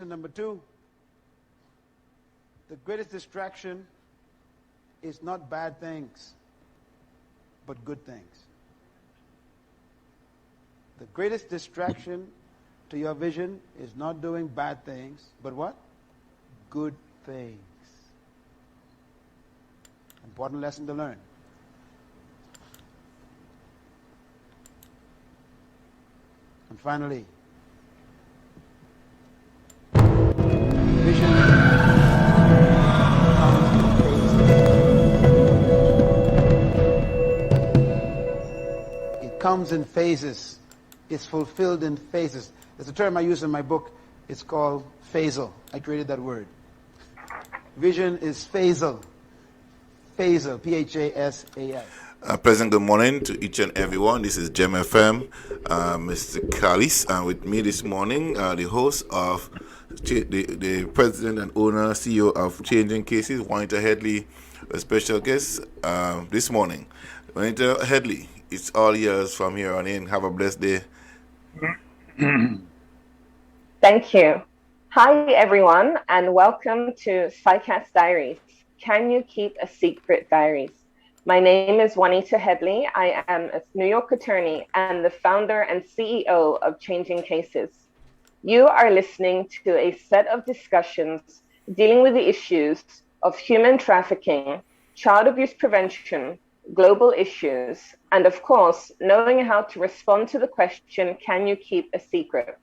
Number two, the greatest distraction is not bad things, but good things. The greatest distraction to your vision is not doing bad things, but what? Good things. Important lesson to learn. And finally, vision comes in phases. It's fulfilled in phases. There's a term I use in my book. It's called phasal. I created that word. Vision is phasal. Phasal. P-H-A-S-A-L. Pleasant good morning to each and everyone. This is Gem FM, Mr. Kalis, and with me this morning, the host of the president and owner, CEO of Changing Cases, Juanita Headley, a special guest this morning. Juanita Headley, it's all yours from here on in. Have a blessed day. Thank you. Hi, everyone, and welcome to PsyCast Diaries. Can you keep a secret diaries? My name is Juanita Headley. I am a New York attorney and the founder and CEO of Changing Cases. You are listening to a set of discussions dealing with the issues of human trafficking, child abuse prevention, global issues, and of course, knowing how to respond to the question, can you keep a secret?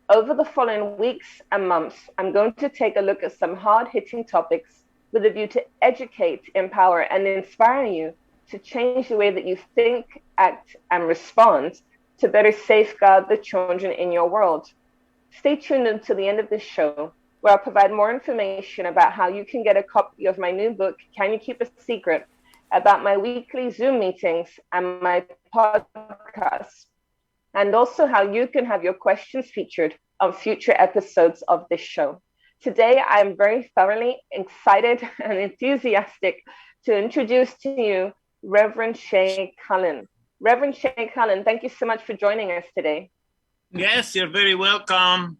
Over the following weeks and months, I'm going to take a look at some hard-hitting topics with a view to educate, empower, and inspire you to change the way that you think, act, and respond to better safeguard the children in your world. Stay tuned until the end of this show, where I'll provide more information about how you can get a copy of my new book, Can You Keep a Secret?, about my weekly Zoom meetings and my podcast, and also how you can have your questions featured on future episodes of this show. Today, I'm very thoroughly excited and enthusiastic to introduce to you Rev Shay Cullen. Rev Shay Cullen, thank you so much for joining us today. Yes, you're very welcome.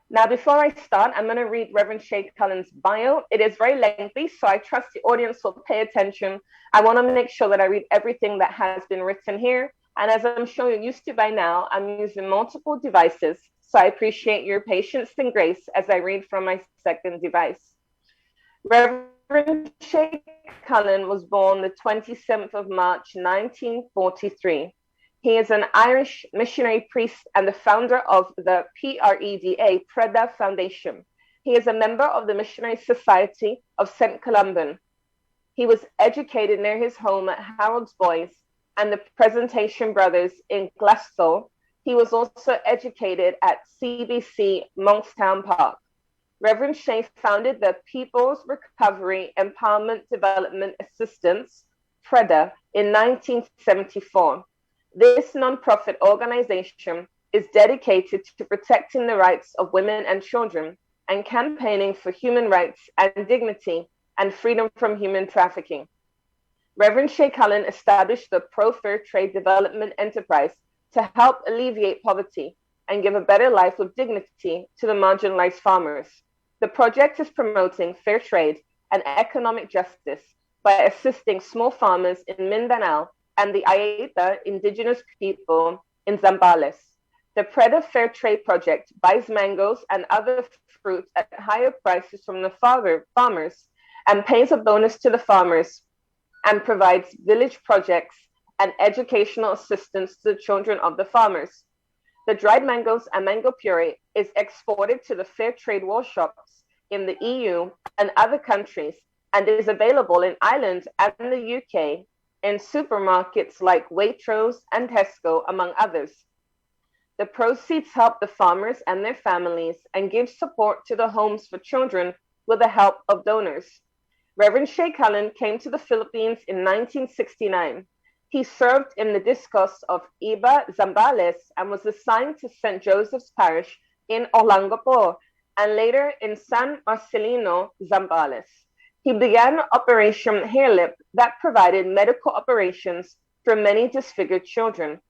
Now, before I start, I'm going to read Rev Shay Cullen's bio. It is very lengthy, so I trust the audience will pay attention. I want to make sure that I read everything that has been written here. And as I'm sure you're used to by now, I'm using multiple devices. So I appreciate your patience and grace as I read from my second device. Reverend Shay Cullen was born the 27th of March, 1943. He is an Irish missionary priest and the founder of the PREDA Foundation. He is a member of the Missionary Society of St. Columban. He was educated near his home at Harold's Boys and the Presentation Brothers in Glasgow. He was also educated at CBC Monkstown Park. Reverend Shay founded the People's Recovery Empowerment Development Assistance, PREDA, in 1974. This nonprofit organization is dedicated to protecting the rights of women and children and campaigning for human rights and dignity and freedom from human trafficking. Reverend Shay Cullen established the Pro-Fair Trade Development Enterprise to help alleviate poverty and give a better life with dignity to the marginalized farmers. The project is promoting fair trade and economic justice by assisting small farmers in Mindanao and the Aita indigenous people in Zambales. The PREDA Fair Trade Project buys mangoes and other fruits at higher prices from the farmers and pays a bonus to the farmers and provides village projects and educational assistance to the children of the farmers. The dried mangoes and mango puree is exported to the fair trade workshops in the EU and other countries and is available in Ireland and the UK in supermarkets like Waitrose and Tesco, among others. The proceeds help the farmers and their families and give support to the homes for children with the help of donors. Reverend Shay Cullen came to the Philippines in 1969. He served in the Diocese of Iba, Zambales, and was assigned to St. Joseph's Parish in Olongapo, and later in San Marcelino, Zambales. He began Operation Hairlip that provided medical operations for many disfigured children.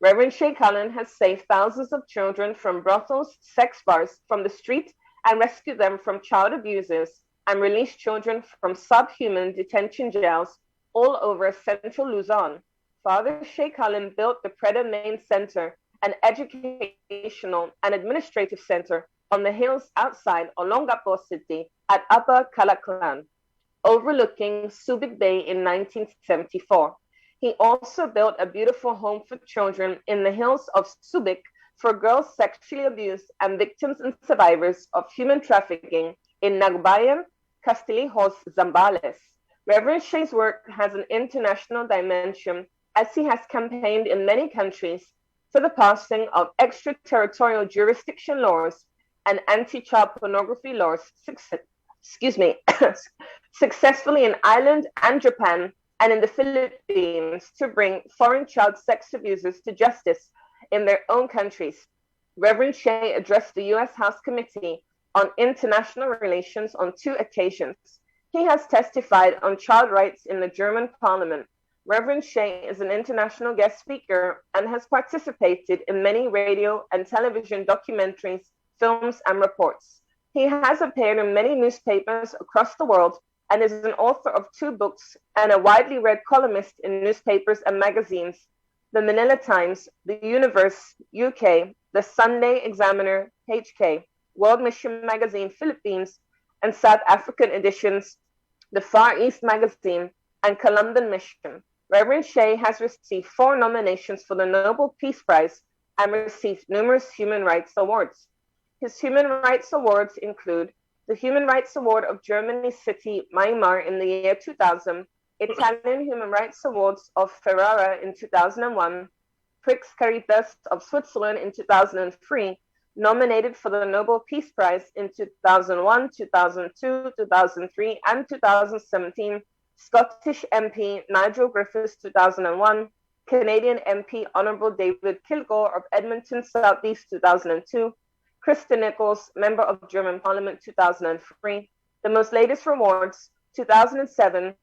Reverend Shay Cullen has saved thousands of children from brothels, sex bars, from the street, and rescued them from child abusers, and released children from subhuman detention jails all over central Luzon. Father Shay Cullen built the Preda Main Center, an educational and administrative center on the hills outside Olongapo City at Upper Calaclan, overlooking Subic Bay in 1974. He also built a beautiful home for children in the hills of Subic for girls sexually abused and victims and survivors of human trafficking in Nagbayan, Castillejos, Zambales. Reverend Shay's work has an international dimension as he has campaigned in many countries for the passing of extraterritorial jurisdiction laws and anti-child pornography laws successfully in Ireland and Japan and in the Philippines to bring foreign child sex abusers to justice in their own countries. Reverend Shay addressed the U.S. House Committee on International Relations on 2 occasions. He has testified on child rights in the German Parliament. Reverend Shay is an international guest speaker and has participated in many radio and television documentaries, films, and reports. He has appeared in many newspapers across the world and is an author of 2 books and a widely read columnist in newspapers and magazines, the Manila Times, the Universe, UK, the Sunday Examiner, HK, World Mission Magazine, Philippines, and South African editions, the Far East Magazine, and Columban Mission. Reverend Shay has received 4 nominations for the Nobel Peace Prize and received numerous human rights awards. His human rights awards include the Human Rights Award of Germany City, Myanmar in the year 2000, Italian Human Rights Awards of Ferrara in 2001, Prix Caritas of Switzerland in 2003, nominated for the Nobel Peace Prize in 2001, 2002, 2003, and 2017, Scottish MP Nigel Griffiths 2001, Canadian MP Honourable David Kilgore of Edmonton South East 2002, Krista Nichols, Member of German Parliament 2003. The most latest rewards, 2007,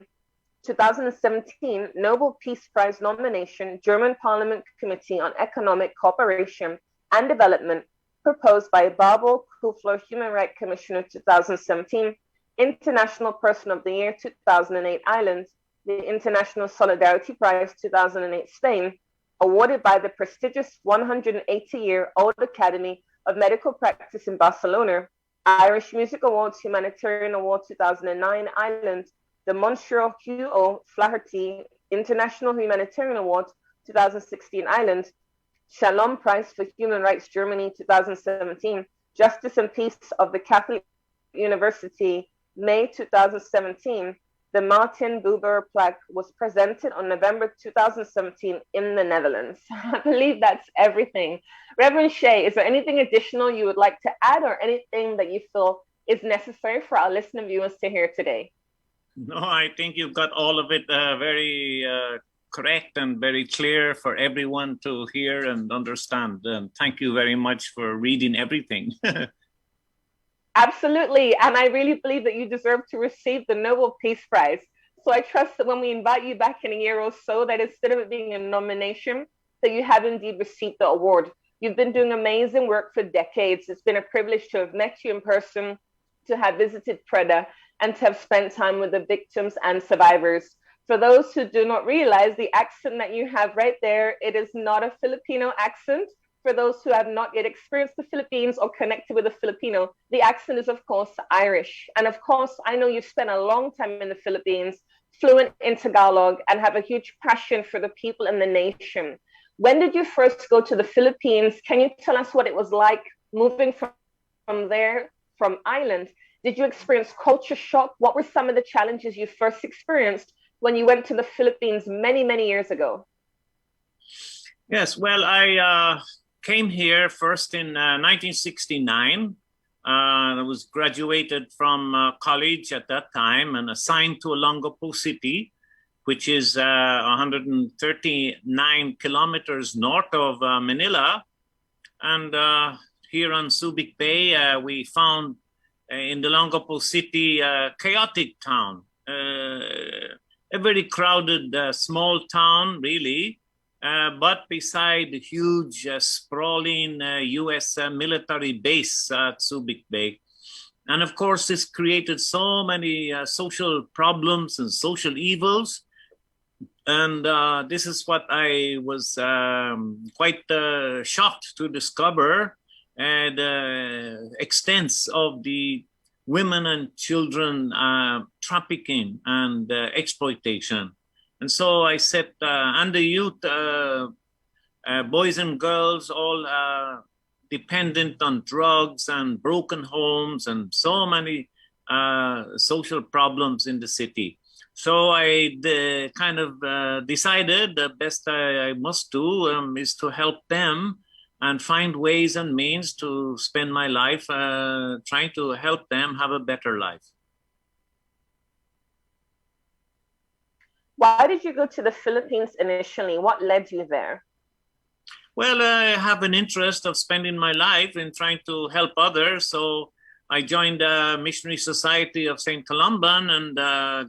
2017 Nobel Peace Prize nomination, German Parliament Committee on Economic Cooperation and Development, proposed by Babel Kufler, Human Rights Commissioner 2017, International Person of the Year 2008 Ireland, the International Solidarity Prize 2008 Spain, awarded by the prestigious 180-year-old Academy of Medical Practice in Barcelona, Irish Music Awards Humanitarian Award 2009 Ireland, the Monsieur Hugh O. Flaherty International Humanitarian Award 2016 Ireland, Shalom Prize for Human Rights Germany 2017, Justice and Peace of the Catholic University May 2017. The Martin Buber plaque was presented on November 2017 in the Netherlands. I believe that's everything. Reverend Shay, is there anything additional you would like to add or anything that you feel is necessary for our listener viewers to hear today? No, I think you've got all of it very correct and very clear for everyone to hear and understand. And thank you very much for reading everything. Absolutely. And I really believe that you deserve to receive the Nobel Peace Prize. So I trust that when we invite you back in a year or so, that instead of it being a nomination, that you have indeed received the award. You've been doing amazing work for decades. It's been a privilege to have met you in person, to have visited Preda, and to have spent time with the victims and survivors. For those who do not realize the accent that you have right there, it is not a Filipino accent. For those who have not yet experienced the Philippines or connected with a Filipino, the accent is, of course, Irish. And of course, I know you've spent a long time in the Philippines, fluent in Tagalog, and have a huge passion for the people and the nation. When did you first go to the Philippines? Can you tell us what it was like moving from there, from Ireland? Did you experience culture shock? What were some of the challenges you first experienced when you went to the Philippines many, many years ago? Yes, well, I came here first in 1969. I was graduated from college at that time and assigned to Olongapo City, which is 139 kilometers north of Manila. And here on Subic Bay, we found in the Olongapo City a chaotic town, a very crowded small town, really. but beside the huge, sprawling U.S. Military base at Subic Bay. And of course, this created so many social problems and social evils. And this is what I was quite shocked to discover, the extents of the women and children trafficking and exploitation. And so I said, and the youth, boys and girls, all dependent on drugs and broken homes and so many social problems in the city. So I decided the best I must do is to help them and find ways and means to spend my life trying to help them have a better life. Why did you go to the Philippines initially? What led you there? Well, I have an interest of spending my life in trying to help others. So I joined the Missionary Society of St. Columban and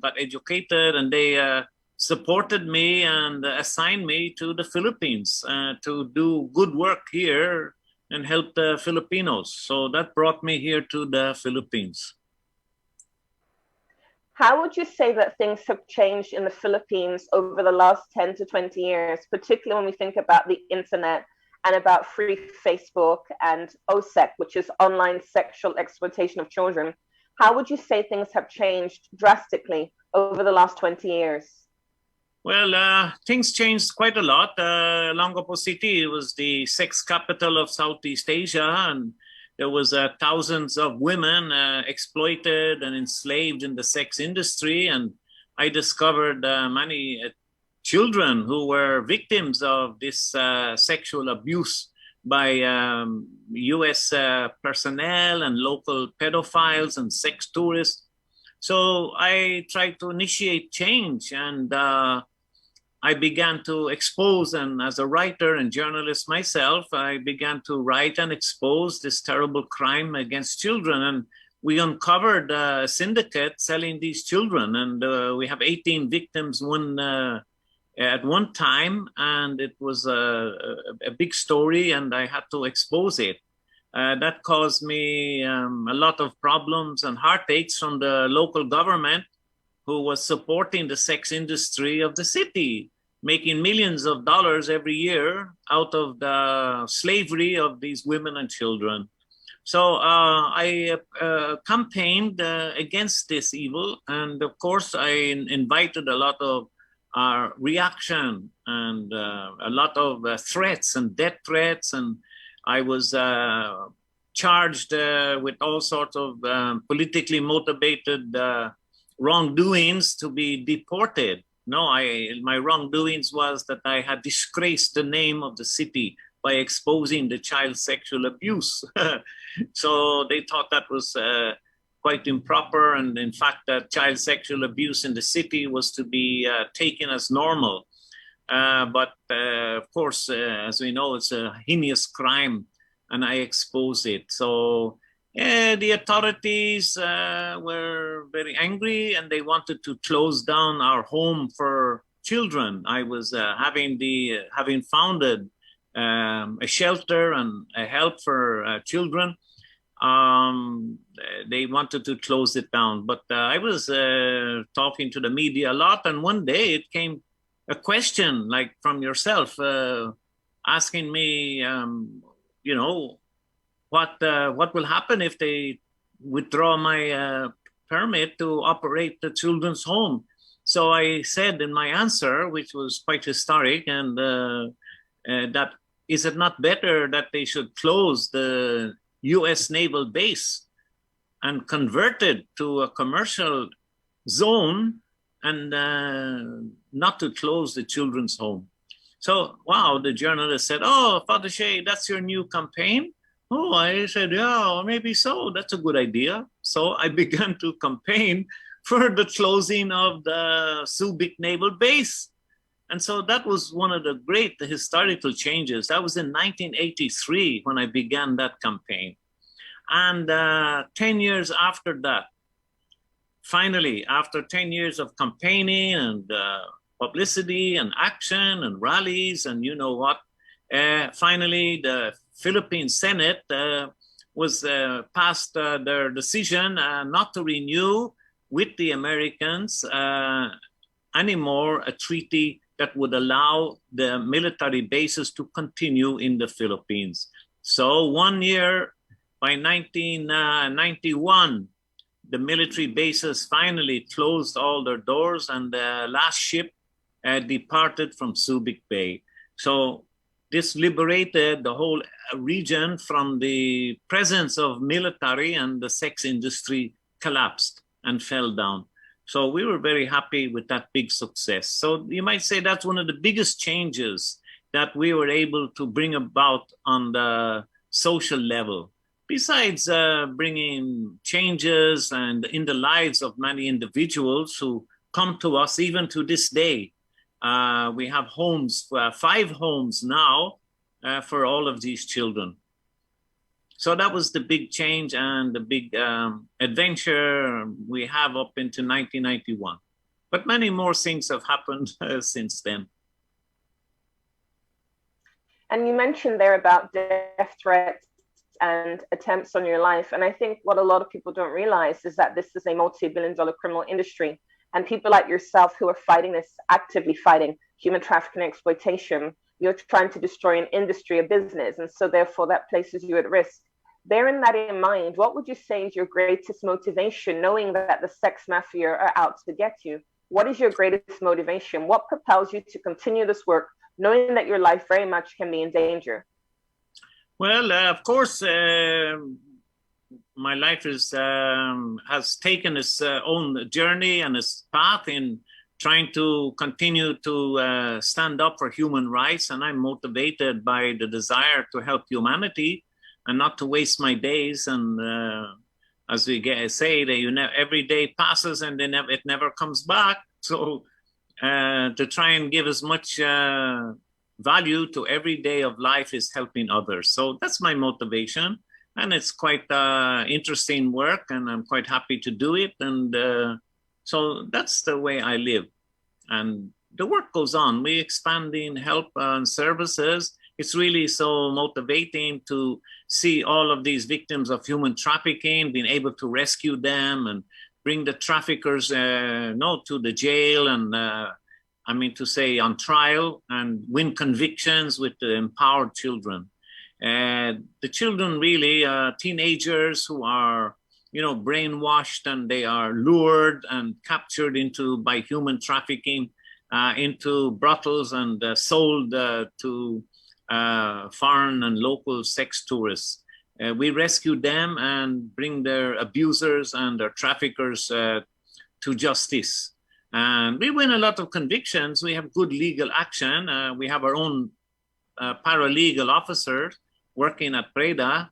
got educated, and they supported me and assigned me to the Philippines to do good work here and help the Filipinos. So that brought me here to the Philippines. How would you say that things have changed in the Philippines over the last 10 to 20 years, particularly when we think about the internet and about free Facebook and OSEC, which is online sexual exploitation of children? How would you say things have changed drastically over the last 20 years? Well, things changed quite a lot. Longopo City was the sex capital of Southeast Asia, and there was thousands of women exploited and enslaved in the sex industry. And I discovered many children who were victims of this sexual abuse by U.S. personnel and local pedophiles and sex tourists. So I tried to initiate change, and I began to expose, and as a writer and journalist myself, I began to write and expose this terrible crime against children. And we uncovered a syndicate selling these children, and we have 18 victims at one time, and it was a big story, and I had to expose it. That caused me a lot of problems and heartaches from the local government, who was supporting the sex industry of the city, making millions of dollars every year out of the slavery of these women and children. So I campaigned against this evil. And of course, I invited a lot of reaction and a lot of threats and death threats. And I was charged with all sorts of politically motivated wrongdoings to be deported. No, my wrongdoings was that I had disgraced the name of the city by exposing the child sexual abuse. So they thought that was quite improper. And in fact, child sexual abuse in the city was to be taken as normal. But of course, as we know, it's a heinous crime, and I exposed it. So the authorities were very angry, and they wanted to close down our home for children. I was having founded a shelter and a help for children. They wanted to close it down, but I was talking to the media a lot, and one day it came a question like from yourself, asking me, what will happen if they withdraw my permit to operate the children's home? So I said in my answer, which was quite historic, and that is it not better that they should close the U.S. naval base and convert it to a commercial zone, and not to close the children's home? So, wow, the journalist said, "Oh, Father Shay, that's your new campaign?" Oh, I said, yeah, maybe so. That's a good idea. So I began to campaign for the closing of the Subic Naval Base. And so that was one of the great historical changes. That was in 1983 when I began that campaign. And 10 years after that, finally, after 10 years of campaigning and publicity and action and rallies, and you know what? Finally, the Philippine Senate was passed their decision not to renew with the Americans anymore a treaty that would allow the military bases to continue in the Philippines. So 1 year, by 1991, the military bases finally closed all their doors, and the last ship departed from Subic Bay. So this liberated the whole region from the presence of military, and the sex industry collapsed and fell down. So we were very happy with that big success. So you might say that's one of the biggest changes that we were able to bring about on the social level. Besides bringing changes and in the lives of many individuals who come to us even to this day. We have homes, 5 homes now for all of these children. So that was the big change and the big adventure we have up into 1991. But many more things have happened since then. And you mentioned there about death threats and attempts on your life. And I think what a lot of people don't realize is that this is a multi-billion-dollar criminal industry. And people like yourself who are fighting this, actively fighting human trafficking and exploitation, you're trying to destroy an industry, a business. And so therefore that places you at risk. Bearing that in mind, what would you say is your greatest motivation, knowing that the sex mafia are out to get you? What is your greatest motivation? What propels you to continue this work, knowing that your life very much can be in danger? Well, of course, my life is has taken its own journey and its path in trying to continue to stand up for human rights. And I'm motivated by the desire to help humanity and not to waste my days. And as we say, that every day passes and it never comes back. So to try and give as much value to every day of life is helping others. So that's my motivation. And it's quite interesting work, and I'm quite happy to do it. And so that's the way I live. And the work goes on. We're expanding help and services. It's really so motivating to see all of these victims of human trafficking, being able to rescue them and bring the traffickers to the jail and on trial, and win convictions with the empowered children. The children really, teenagers who are, brainwashed, and they are lured and captured by human trafficking into brothels and sold to foreign and local sex tourists. We rescue them and bring their abusers and their traffickers to justice. And we win a lot of convictions. We have good legal action. We have our own paralegal officers working at PREDA,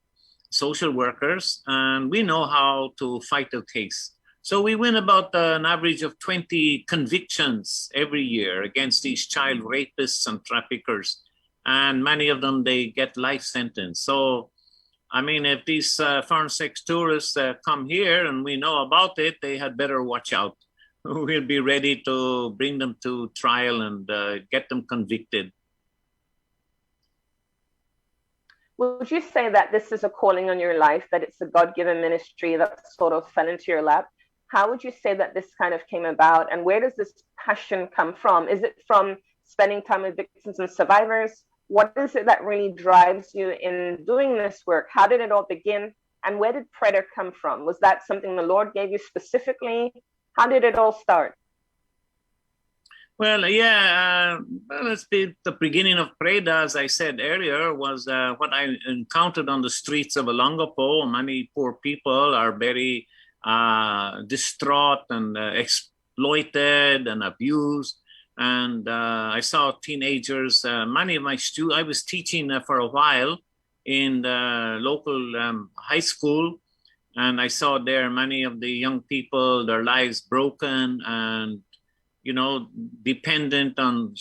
social workers, and we know how to fight a case. So we win about an average of 20 convictions every year against these child rapists and traffickers. And many of them, they get life sentence. So, if these foreign sex tourists come here and we know about it, they had better watch out. We'll be ready to bring them to trial and get them convicted. Would you say that this is a calling on your life, that it's a God-given ministry that sort of fell into your lap? How would you say that this kind of came about, and where does this passion come from? Is it from spending time with victims and survivors? What is it that really drives you in doing this work? How did it all begin? And where did PREDA come from? Was that something the Lord gave you specifically? How did it all start? Well, it's the beginning of PREDA, as I said earlier, was what I encountered on the streets of Olongapo. Many poor people are very distraught and exploited and abused. And I saw teenagers, many of my students, I was teaching for a while in the local high school. And I saw there many of the young people, their lives broken and dependent on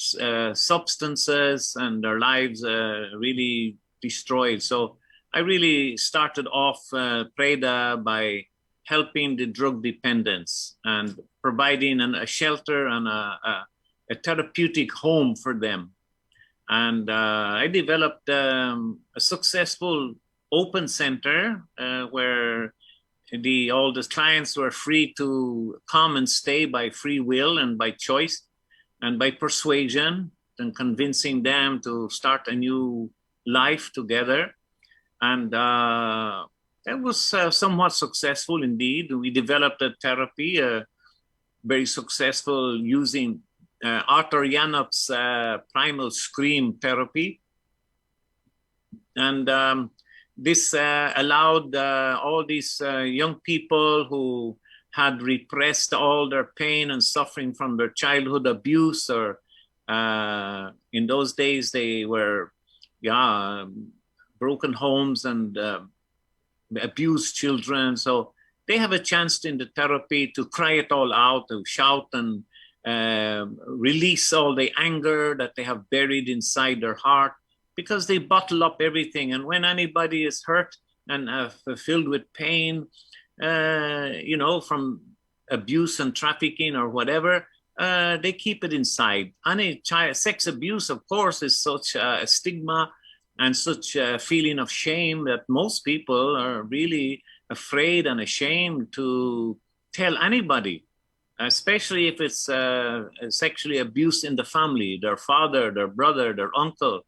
substances, and their lives really destroyed. So I really started off PREDA by helping the drug dependents and providing a shelter and a therapeutic home for them. And I developed a successful open center where all the clients were free to come and stay by free will and by choice and by persuasion and convincing them to start a new life together. And that was somewhat successful indeed. We developed a therapy, very successful, using Arthur Yanup's primal scream therapy. And this allowed all these young people who had repressed all their pain and suffering from their childhood abuse, or in those days they were broken homes and abused children. So they have a chance in the therapy to cry it all out, to shout and release all the anger that they have buried inside their heart, because they bottle up everything. And when anybody is hurt and filled with pain, from abuse and trafficking or whatever, they keep it inside. Any sex abuse, of course, is such a stigma and such a feeling of shame that most people are really afraid and ashamed to tell anybody, especially if it's sexually abuse in the family, their father, their brother, their uncle.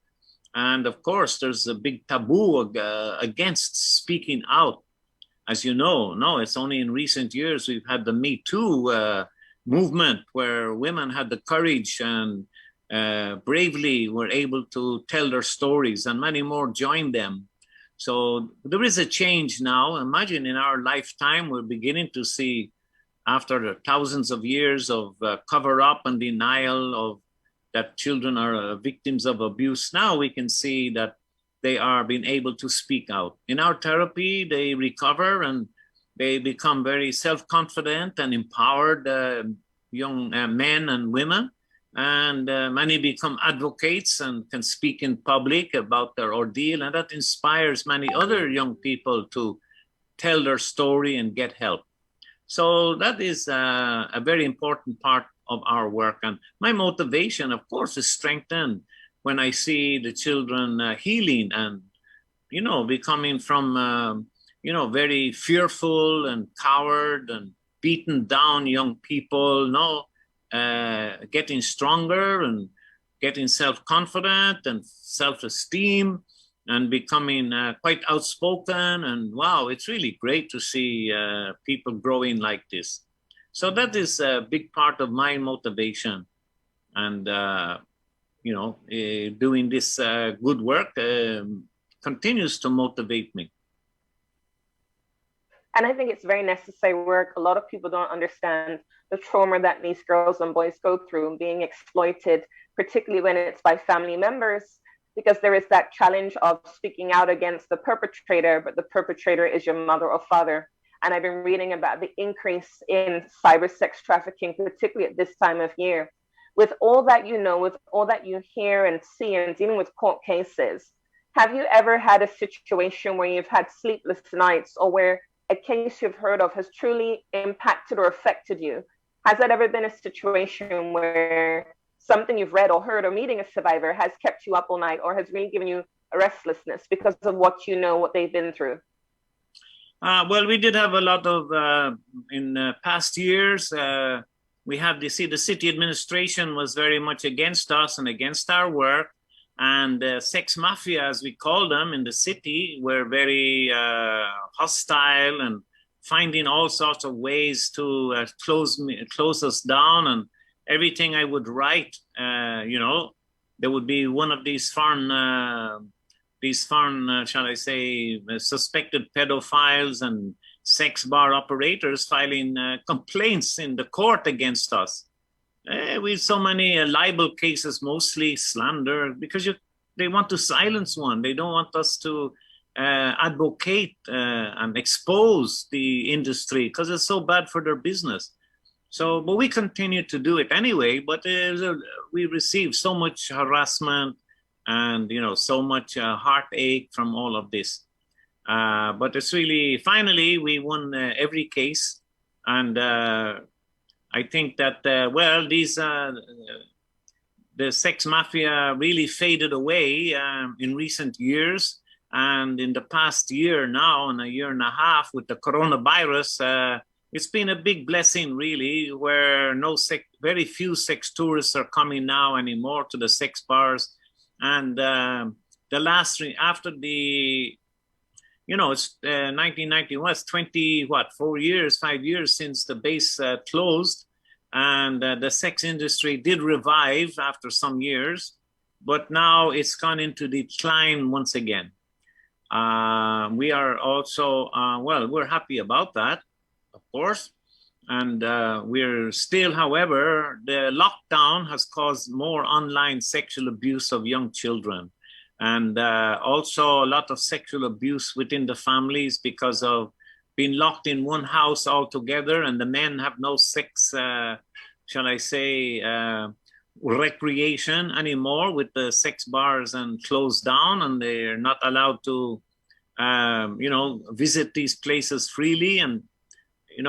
And of course, there's a big taboo against speaking out. As you know, it's only in recent years we've had the Me Too movement, where women had the courage and bravely were able to tell their stories, and many more joined them. So there is a change now. Imagine in our lifetime, we're beginning to see, after the thousands of years of cover up and denial of that children are victims of abuse, now we can see that they are being able to speak out. In our therapy, they recover and they become very self-confident and empowered young men and women. And many become advocates and can speak in public about their ordeal. And that inspires many other young people to tell their story and get help. So that is a very important part of our work. And my motivation, of course, is strengthened when I see the children healing and, becoming from, very fearful and coward and beaten down young people, getting stronger and getting self-confident and self-esteem and becoming quite outspoken. And wow, it's really great to see people growing like this. So that is a big part of my motivation. And, doing this good work continues to motivate me. And I think it's very necessary work. A lot of people don't understand the trauma that these girls and boys go through, being exploited, particularly when it's by family members, because there is that challenge of speaking out against the perpetrator, but the perpetrator is your mother or father. And I've been reading about the increase in cyber sex trafficking, particularly at this time of year. With all that you know, with all that you hear and see, and dealing with court cases, have you ever had a situation where you've had sleepless nights, or where a case you've heard of has truly impacted or affected you? Has that ever been a situation where something you've read or heard or meeting a survivor has kept you up all night, or has really given you a restlessness because of what they've been through? Well, we did have a lot of, in past years, we have the city administration was very much against us and against our work. And sex mafia, as we call them in the city, were very hostile and finding all sorts of ways to close us down. And everything I would write, there would be one of these foreign, shall I say, suspected pedophiles and sex bar operators filing complaints in the court against us. We have so many libel cases, mostly slander, because they want to silence one. They don't want us to advocate and expose the industry because it's so bad for their business. So, but we continue to do it anyway, but we receive so much harassment and, so much heartache from all of this. But it's really, finally, we won every case. And I think that, these the sex mafia really faded away in recent years. And in the past year now, and a year and a half with the coronavirus, it's been a big blessing, really, where very few sex tourists are coming now anymore to the sex bars. And after the, it's 1991, it's 5 years since the base closed. And the sex industry did revive after some years, but now it's gone into decline once again. We are also, we're happy about that, of course. And we're still, however, the lockdown has caused more online sexual abuse of young children. And also a lot of sexual abuse within the families because of being locked in one house altogether, and the men have no sex, recreation anymore with the sex bars and closed down, and they're not allowed to, visit these places freely and,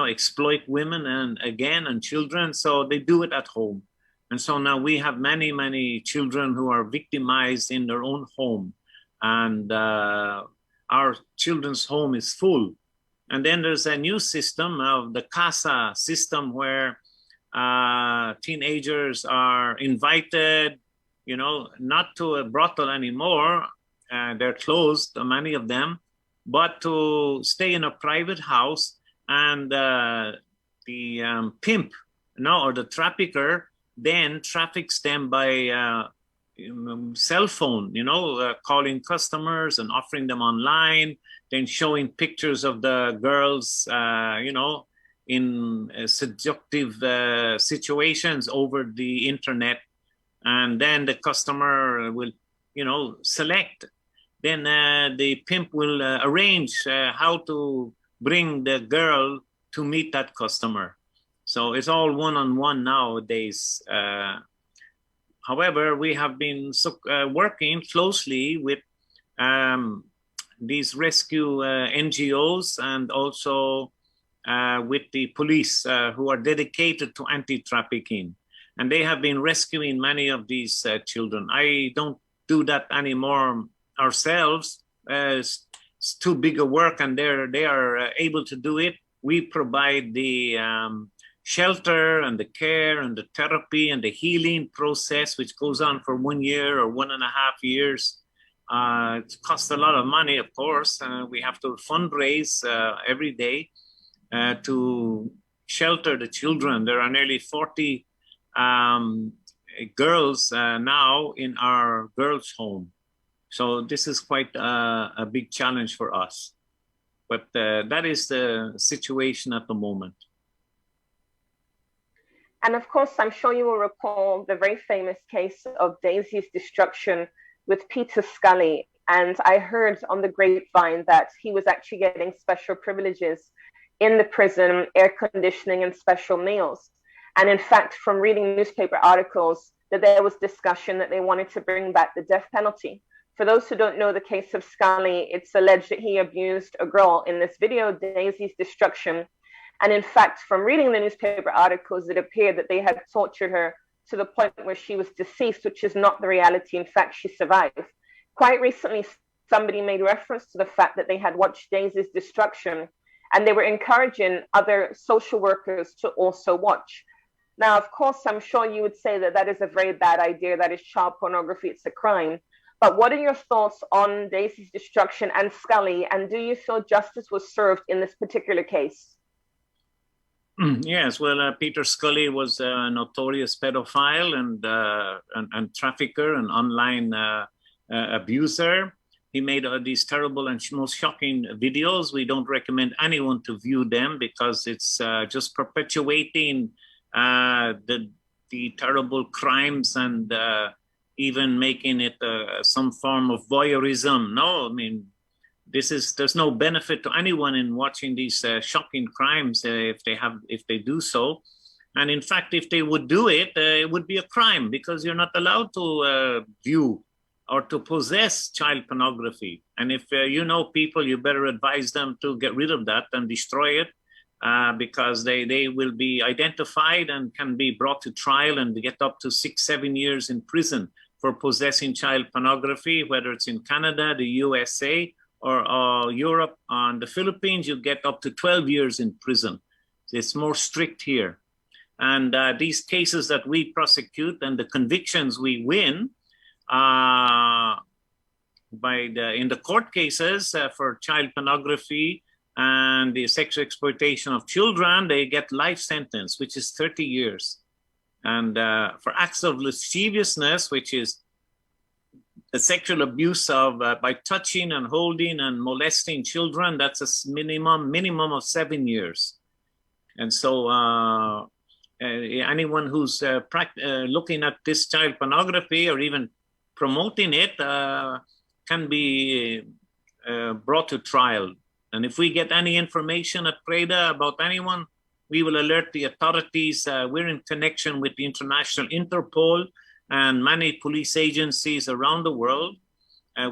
exploit women and children. So they do it at home. And so now we have many, many children who are victimized in their own home, and our children's home is full. And then there's a new system of the CASA system where teenagers are invited, not to a brothel anymore. They're closed, many of them, but to stay in a private house, and the pimp, or the trafficker then traffics them by cell phone, calling customers and offering them online, then showing pictures of the girls, in seductive situations over the internet. And then the customer will, select. Then the pimp will arrange how to bring the girl to meet that customer. So it's all one-on-one nowadays. However, we have been working closely with these rescue NGOs, and also with the police who are dedicated to anti-trafficking. And they have been rescuing many of these children. I don't do that anymore ourselves. It's too big a work, and they are able to do it. We provide the shelter and the care and the therapy and the healing process, which goes on for 1 year or 1.5 years. It costs a lot of money, of course. We have to fundraise every day to shelter the children. There are nearly 40 girls now in our girls' home. So this is quite a big challenge for us. But that is the situation at the moment. And of course, I'm sure you will recall the very famous case of Daisy's destruction with Peter Scully. And I heard on the grapevine that he was actually getting special privileges in the prison, air conditioning and special meals. And in fact, from reading newspaper articles, that there was discussion that they wanted to bring back the death penalty. For those who don't know the case of Scully, it's alleged that he abused a girl in this video, Daisy's destruction. And in fact, from reading the newspaper articles, it appeared that they had tortured her to the point where she was deceased, which is not the reality. In fact, she survived. Quite recently, somebody made reference to the fact that they had watched Daisy's destruction, and they were encouraging other social workers to also watch. Now, of course, I'm sure you would say that that is a very bad idea. That is child pornography. It's a crime. But what are your thoughts on Daisy's destruction and Scully? And do you feel justice was served in this particular case? Yes, well, Peter Scully was a notorious pedophile and trafficker and online abuser. He made these terrible and most shocking videos. We don't recommend anyone to view them because it's just perpetuating the terrible crimes and even making it some form of voyeurism. No, I mean, there's no benefit to anyone in watching these shocking crimes if they do so. And in fact, if they would do it, it would be a crime because you're not allowed to view or to possess child pornography. And if you know people, you better advise them to get rid of that and destroy it. because they will be identified and can be brought to trial and get up to 6-7 years in prison for possessing child pornography, whether it's in Canada, the USA, or Europe. On the Philippines, you get up to 12 years in prison. It's more strict here. And these cases that we prosecute and the convictions we win in the court cases for child pornography and the sexual exploitation of children, they get life sentence, which is 30 years. And for acts of lasciviousness, which is the sexual abuse of by touching and holding and molesting children, that's a minimum of 7 years. And so anyone who's looking at this child pornography or even promoting it can be brought to trial. And if we get any information at PREDA about anyone, we will alert the authorities. We're in connection with the International Interpol and many police agencies around the world.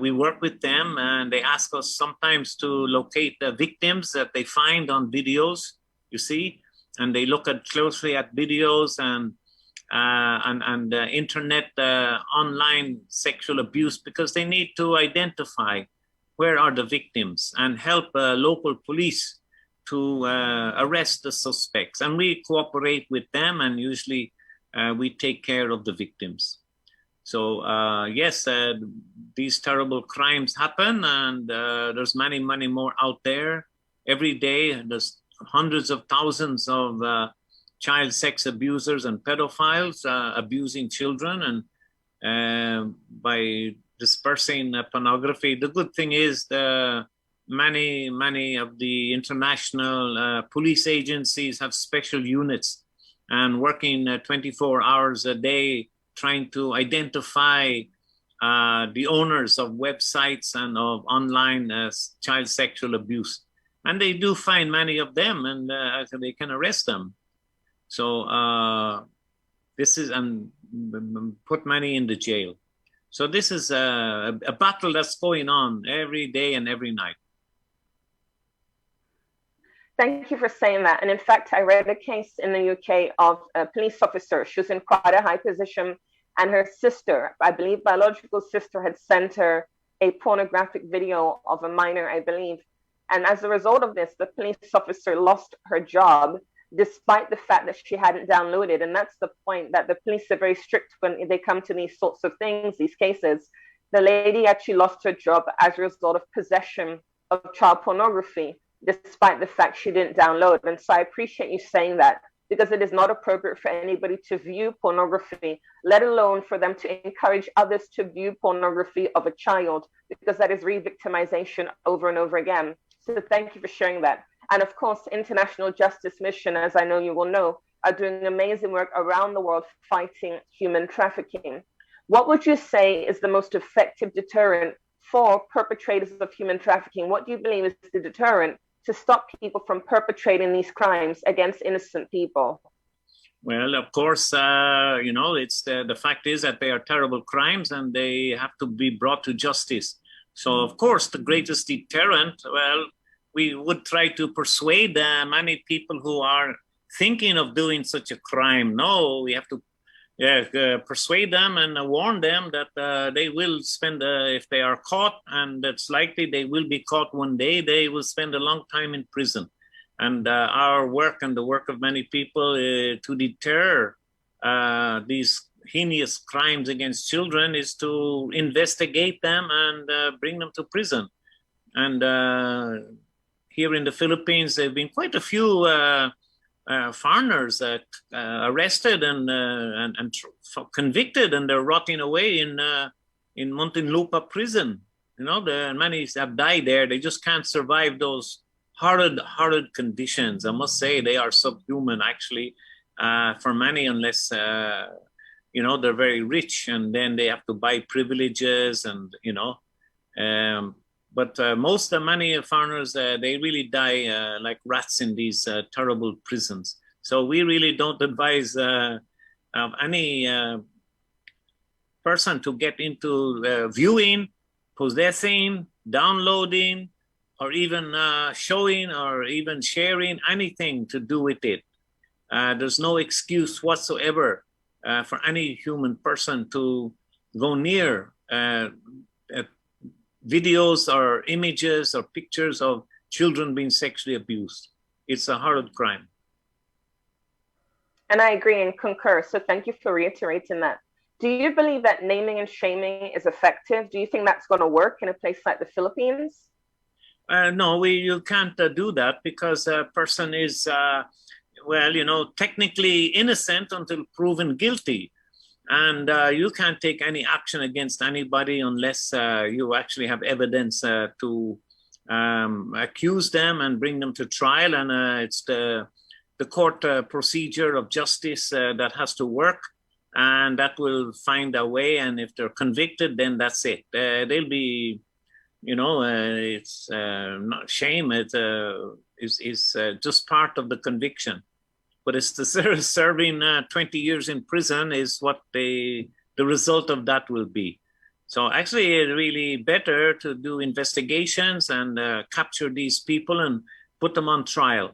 We work with them, and they ask us sometimes to locate the victims that they find on videos, you see, and they look closely at videos and internet online sexual abuse, because they need to identify where are the victims and help local police to arrest the suspects. And we cooperate with them, and usually we take care of the victims. So yes, these terrible crimes happen, and there's many more out there. Every day, there's hundreds of thousands of child sex abusers and pedophiles abusing children, and by dispersing pornography. The good thing is many of the international police agencies have special units and working 24 hours a day trying to identify the owners of websites and of online child sexual abuse. And they do find many of them, and they can arrest them. So this is, and put many in the jail. So this is a battle that's going on every day and every night. Thank you for saying that. And in fact, I read a case in the UK of a police officer. She was in quite a high position, and her sister, I believe biological sister, had sent her a pornographic video of a minor, I believe. And as a result of this, the police officer lost her job, despite the fact that she hadn't downloaded. And that's the point, that the police are very strict when they come to these sorts of things, these cases. The lady actually lost her job as a result of possession of child pornography, despite the fact she didn't download. And so I appreciate you saying that, because it is not appropriate for anybody to view pornography, let alone for them to encourage others to view pornography of a child, because that is re-victimization over and over again. So thank you for sharing that. And of course, International Justice Mission, as I know you will know, are doing amazing work around the world fighting human trafficking. What would you say is the most effective deterrent for perpetrators of human trafficking? What do you believe is the deterrent to stop people from perpetrating these crimes against innocent people? Well, of course, it's the fact is that they are terrible crimes and they have to be brought to justice. So, of course, the greatest deterrent, well, we would try to persuade many people who are thinking of doing such a crime. No, we have to persuade them and warn them that they will spend, if they are caught, and it's likely they will be caught one day, they will spend a long time in prison. And our work and the work of many people to deter these heinous crimes against children is to investigate them and bring them to prison. And here in the Philippines, there have been quite a few foreigners arrested and convicted, and they're rotting away in Muntinlupa prison. You know, many have died there. They just can't survive those horrid conditions. I must say they are subhuman, actually, for many, unless they're very rich, and then they have to buy privileges, and But many foreigners, they really die like rats in these terrible prisons. So we really don't advise any person to get into viewing, possessing, downloading or even showing or even sharing anything to do with it. There's no excuse whatsoever for any human person to go near videos or images or pictures of children being sexually abused. It's a horrid crime. And I agree and concur. So thank you for reiterating that. Do you believe that naming and shaming is effective? Do you think that's going to work in a place like the Philippines? No, you can't do that, because a person is, technically innocent until proven guilty. And you can't take any action against anybody unless you actually have evidence to accuse them and bring them to trial. And it's the court procedure of justice that has to work. And that will find a way. And if they're convicted, then that's it. They'll be, it's not shame. It's just part of the conviction. But it's the serving 20 years in prison is what the result of that will be. So actually, it's really better to do investigations and capture these people and put them on trial.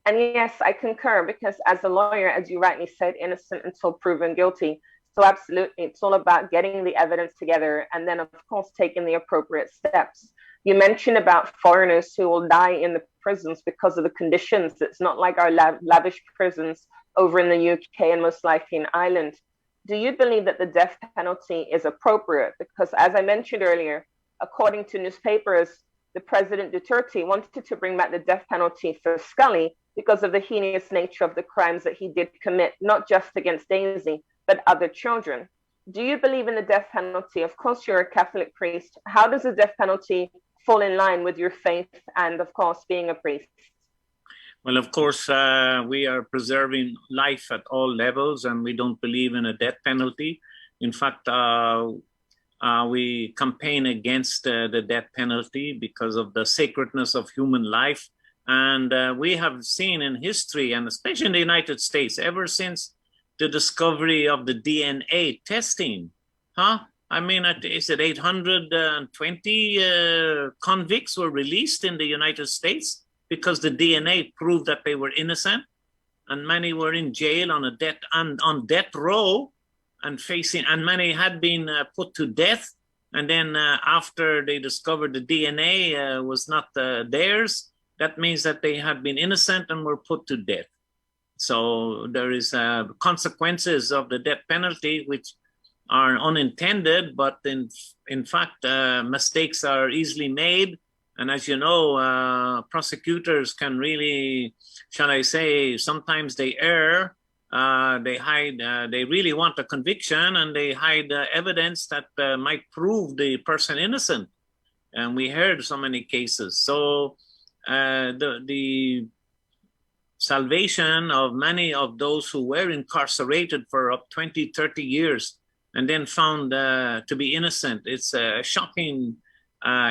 And yes, I concur, because as a lawyer, as you rightly said, innocent until proven guilty. So absolutely, it's all about getting the evidence together and then, of course, taking the appropriate steps. You mentioned about foreigners who will die in the prisons because of the conditions. It's not like our lavish prisons over in the UK and most likely in Ireland. Do you believe that the death penalty is appropriate? Because as I mentioned earlier, according to newspapers, the President Duterte wanted to bring back the death penalty for Scully because of the heinous nature of the crimes that he did commit, not just against Daisy, but other children. Do you believe in the death penalty? Of course, you're a Catholic priest. How does the death penalty fall in line with your faith and, of course, being a priest? Well, of course, we are preserving life at all levels, and we don't believe in a death penalty. In fact, we campaign against the death penalty because of the sacredness of human life. And we have seen in history, and especially in the United States, ever since the discovery of the DNA testing, I mean, is it 820 convicts were released in the United States because the DNA proved that they were innocent, and many were in jail on death row and facing, and many had been put to death. And then after they discovered the DNA was not theirs, that means that they had been innocent and were put to death. So there is consequences of the death penalty, which are unintended, but in fact, mistakes are easily made. And as you know, prosecutors can really, shall I say, sometimes they err. They hide, they really want a conviction, and they hide evidence that might prove the person innocent. And we heard so many cases. So the salvation of many of those who were incarcerated for up 20, 30 years and then found to be innocent, it's a shocking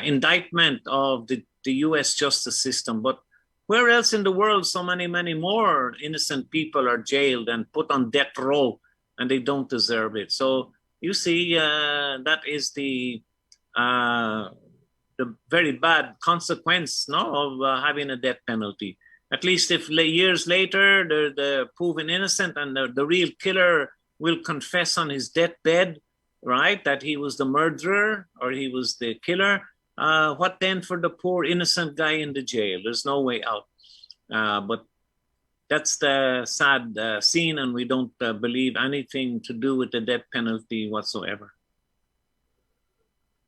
indictment of the US justice system. But where else in the world so many more innocent people are jailed and put on death row, and they don't deserve it? So you see, that is the very bad consequence of having a death penalty. At least if years later they're proven innocent and the real killer will confess on his deathbed, right, that he was the murderer or he was the killer, what then for the poor innocent guy in the jail? There's no way out. But that's the sad scene, and we don't believe anything to do with the death penalty whatsoever.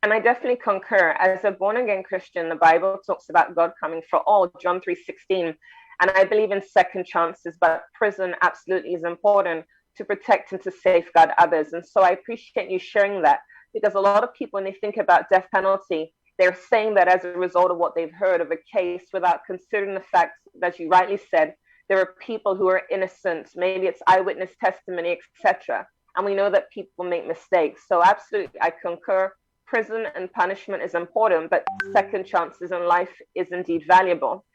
And I definitely concur. As a born-again Christian, the Bible talks about God coming for all, John 3:16. And I believe in second chances, but prison absolutely is important to protect and to safeguard others. And so I appreciate you sharing that, because a lot of people, when they think about death penalty, they're saying that as a result of what they've heard of a case without considering the fact that you rightly said, there are people who are innocent. Maybe it's eyewitness testimony, etc. And we know that people make mistakes. So absolutely, I concur. Prison and punishment is important, but second chances in life is indeed valuable.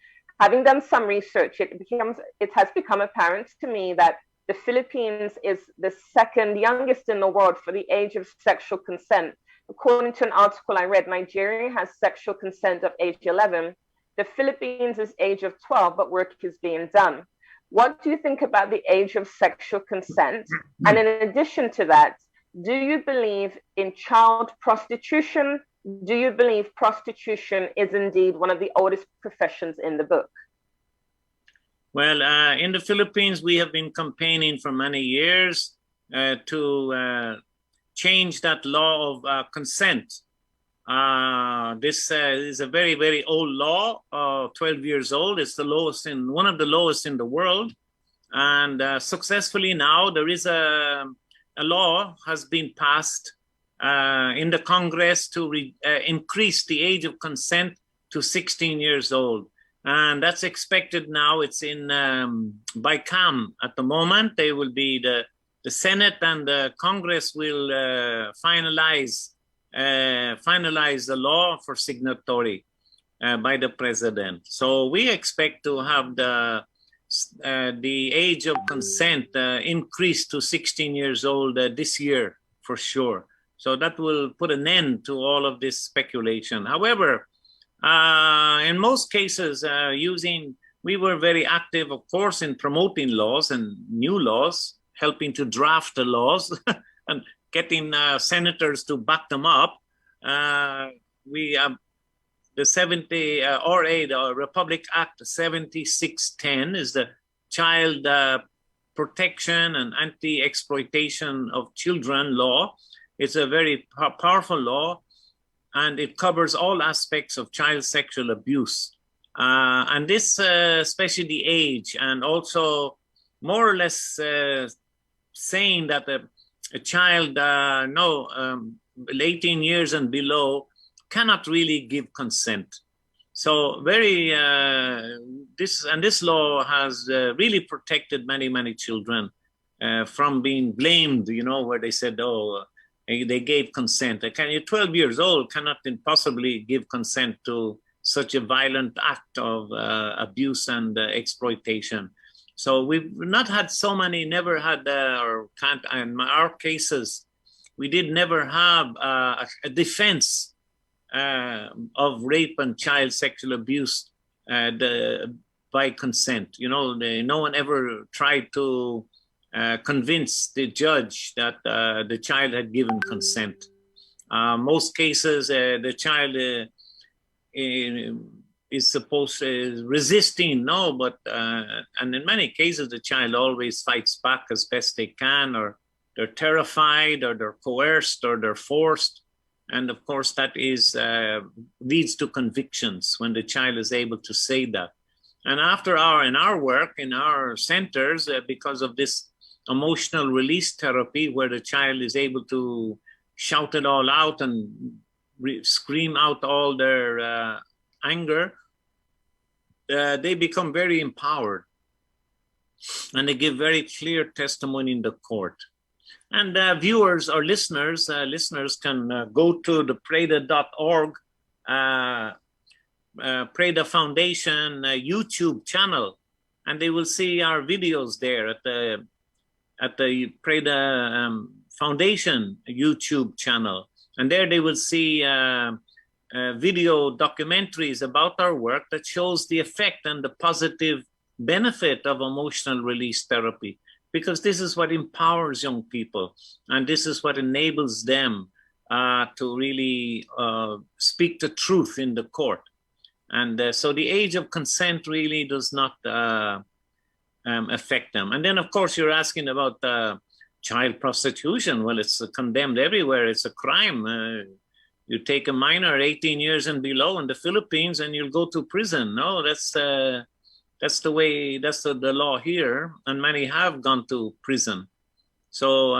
Having done some research, it has become apparent to me that the Philippines is the second youngest in the world for the age of sexual consent. According to an article I read, Nigeria has sexual consent of age 11. The Philippines is age of 12, but work is being done. What do you think about the age of sexual consent? And in addition to that, do you believe in child prostitution? Do you believe prostitution is indeed one of the oldest professions in the book? Well, in the Philippines, we have been campaigning for many years to change that law of consent. This is a very, very old law, 12 years old. It's the lowest one of the lowest in the world. And successfully now, there is a law has been passed in the Congress to increase the age of consent to 16 years old. And that's expected now. It's in BICAM at the moment. They will be the Senate and the Congress will finalize the law for signatory by the president. So we expect to have the age of consent increased to 16 years old this year for sure. So that will put an end to all of this speculation. However, in most cases, we were very active, of course, in promoting laws and new laws, helping to draft the laws and getting senators to back them up. We have the the Republic Act 7610 is the Child Protection and Anti-Exploitation of Children law. It's a very powerful law, and it covers all aspects of child sexual abuse. And this, especially the age, and also more or less saying that a child, 18 years and below, cannot really give consent. So this law has really protected many children from being blamed, where they said, oh, they gave consent. 12 years old cannot possibly give consent to such a violent act of abuse and exploitation. So we've not had so many, never had, or can't, in our cases, we did never have a defense of rape and child sexual abuse by consent. No one ever tried to convince the judge that the child had given consent. Most cases, the child is supposed to resisting, but and in many cases, the child always fights back as best they can, or they're terrified, or they're coerced, or they're forced. And of course, that leads to convictions when the child is able to say that. And in our work, in our centers, because of this emotional release therapy, where the child is able to shout it all out and scream out all their anger, they become very empowered. And they give very clear testimony in the court. And viewers or listeners can go to the Preda.org, Preda Foundation YouTube channel, and they will see our videos there at the Preda Foundation YouTube channel. And there they will see video documentaries about our work that shows the effect and the positive benefit of emotional release therapy, because this is what empowers young people, and this is what enables them to really speak the truth in the court. And so the age of consent really does not affect them. And then, of course, you're asking about child prostitution. Well, it's condemned everywhere. It's a crime. You take a minor 18 years and below in the Philippines and you'll go to prison. No, that's the way, that's the law here. And many have gone to prison. So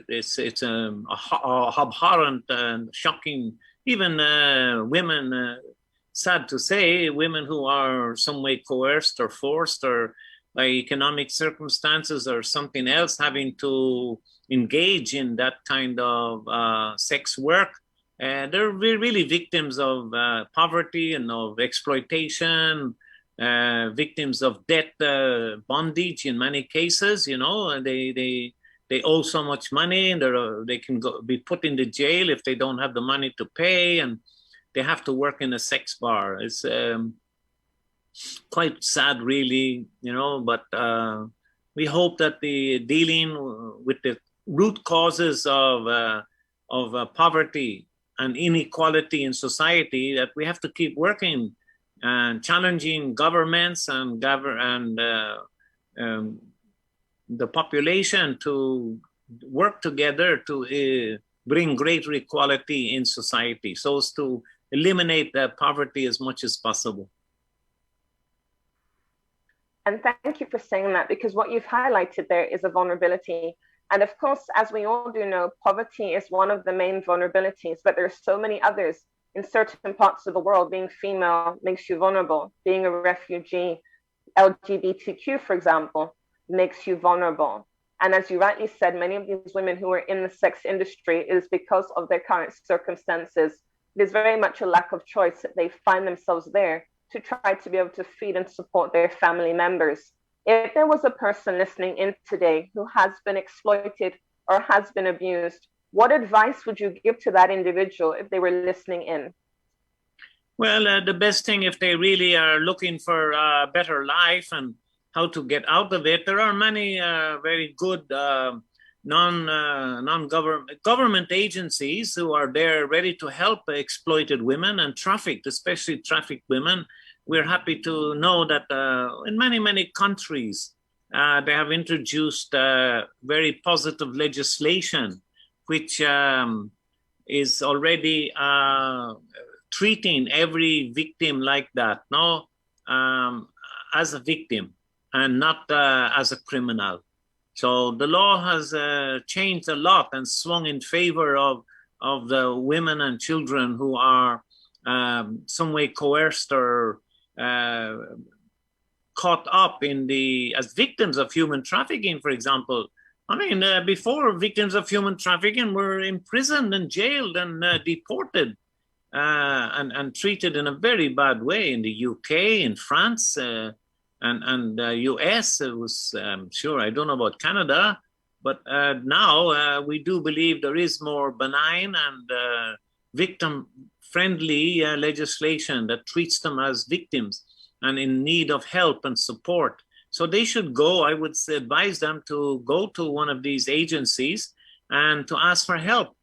it's abhorrent and shocking. Even women, sad to say, women who are some way coerced or forced or by economic circumstances or something else having to engage in that kind of sex work. They're really victims of poverty and of exploitation, victims of debt bondage in many cases. And they they owe so much money, and they can be put into jail if they don't have the money to pay, and they have to work in a sex bar. It's quite sad, really, but we hope that the dealing with the root causes of poverty and inequality in society, that we have to keep working and challenging governments and the population to work together to bring greater equality in society, so as to eliminate poverty as much as possible. And thank you for saying that, because what you've highlighted there is a vulnerability. And of course, as we all do know, poverty is one of the main vulnerabilities, but there are so many others. In certain parts of the world, being female makes you vulnerable. Being a refugee, LGBTQ, for example, makes you vulnerable. And as you rightly said, many of these women who are in the sex industry, it is because of their current circumstances. It is very much a lack of choice that they find themselves there to try to be able to feed and support their family members. If there was a person listening in today who has been exploited or has been abused, what advice would you give to that individual if they were listening in? Well, the best thing, if they really are looking for a better life and how to get out of it, there are many very good government agencies who are there ready to help exploited women and trafficked, especially trafficked women. We're happy to know that in many countries, they have introduced very positive legislation, which is already treating every victim like that, as a victim and not as a criminal. So the law has changed a lot and swung in favor of the women and children who are some way coerced or caught up as victims of human trafficking, for example. I mean, before, victims of human trafficking were imprisoned and jailed and deported and treated in a very bad way in the UK, in France, and US. It was, sure, I don't know about Canada, but now we do believe there is more benign and victim-friendly legislation that treats them as victims and in need of help and support. So they should go, I would advise them to go to one of these agencies and to ask for help.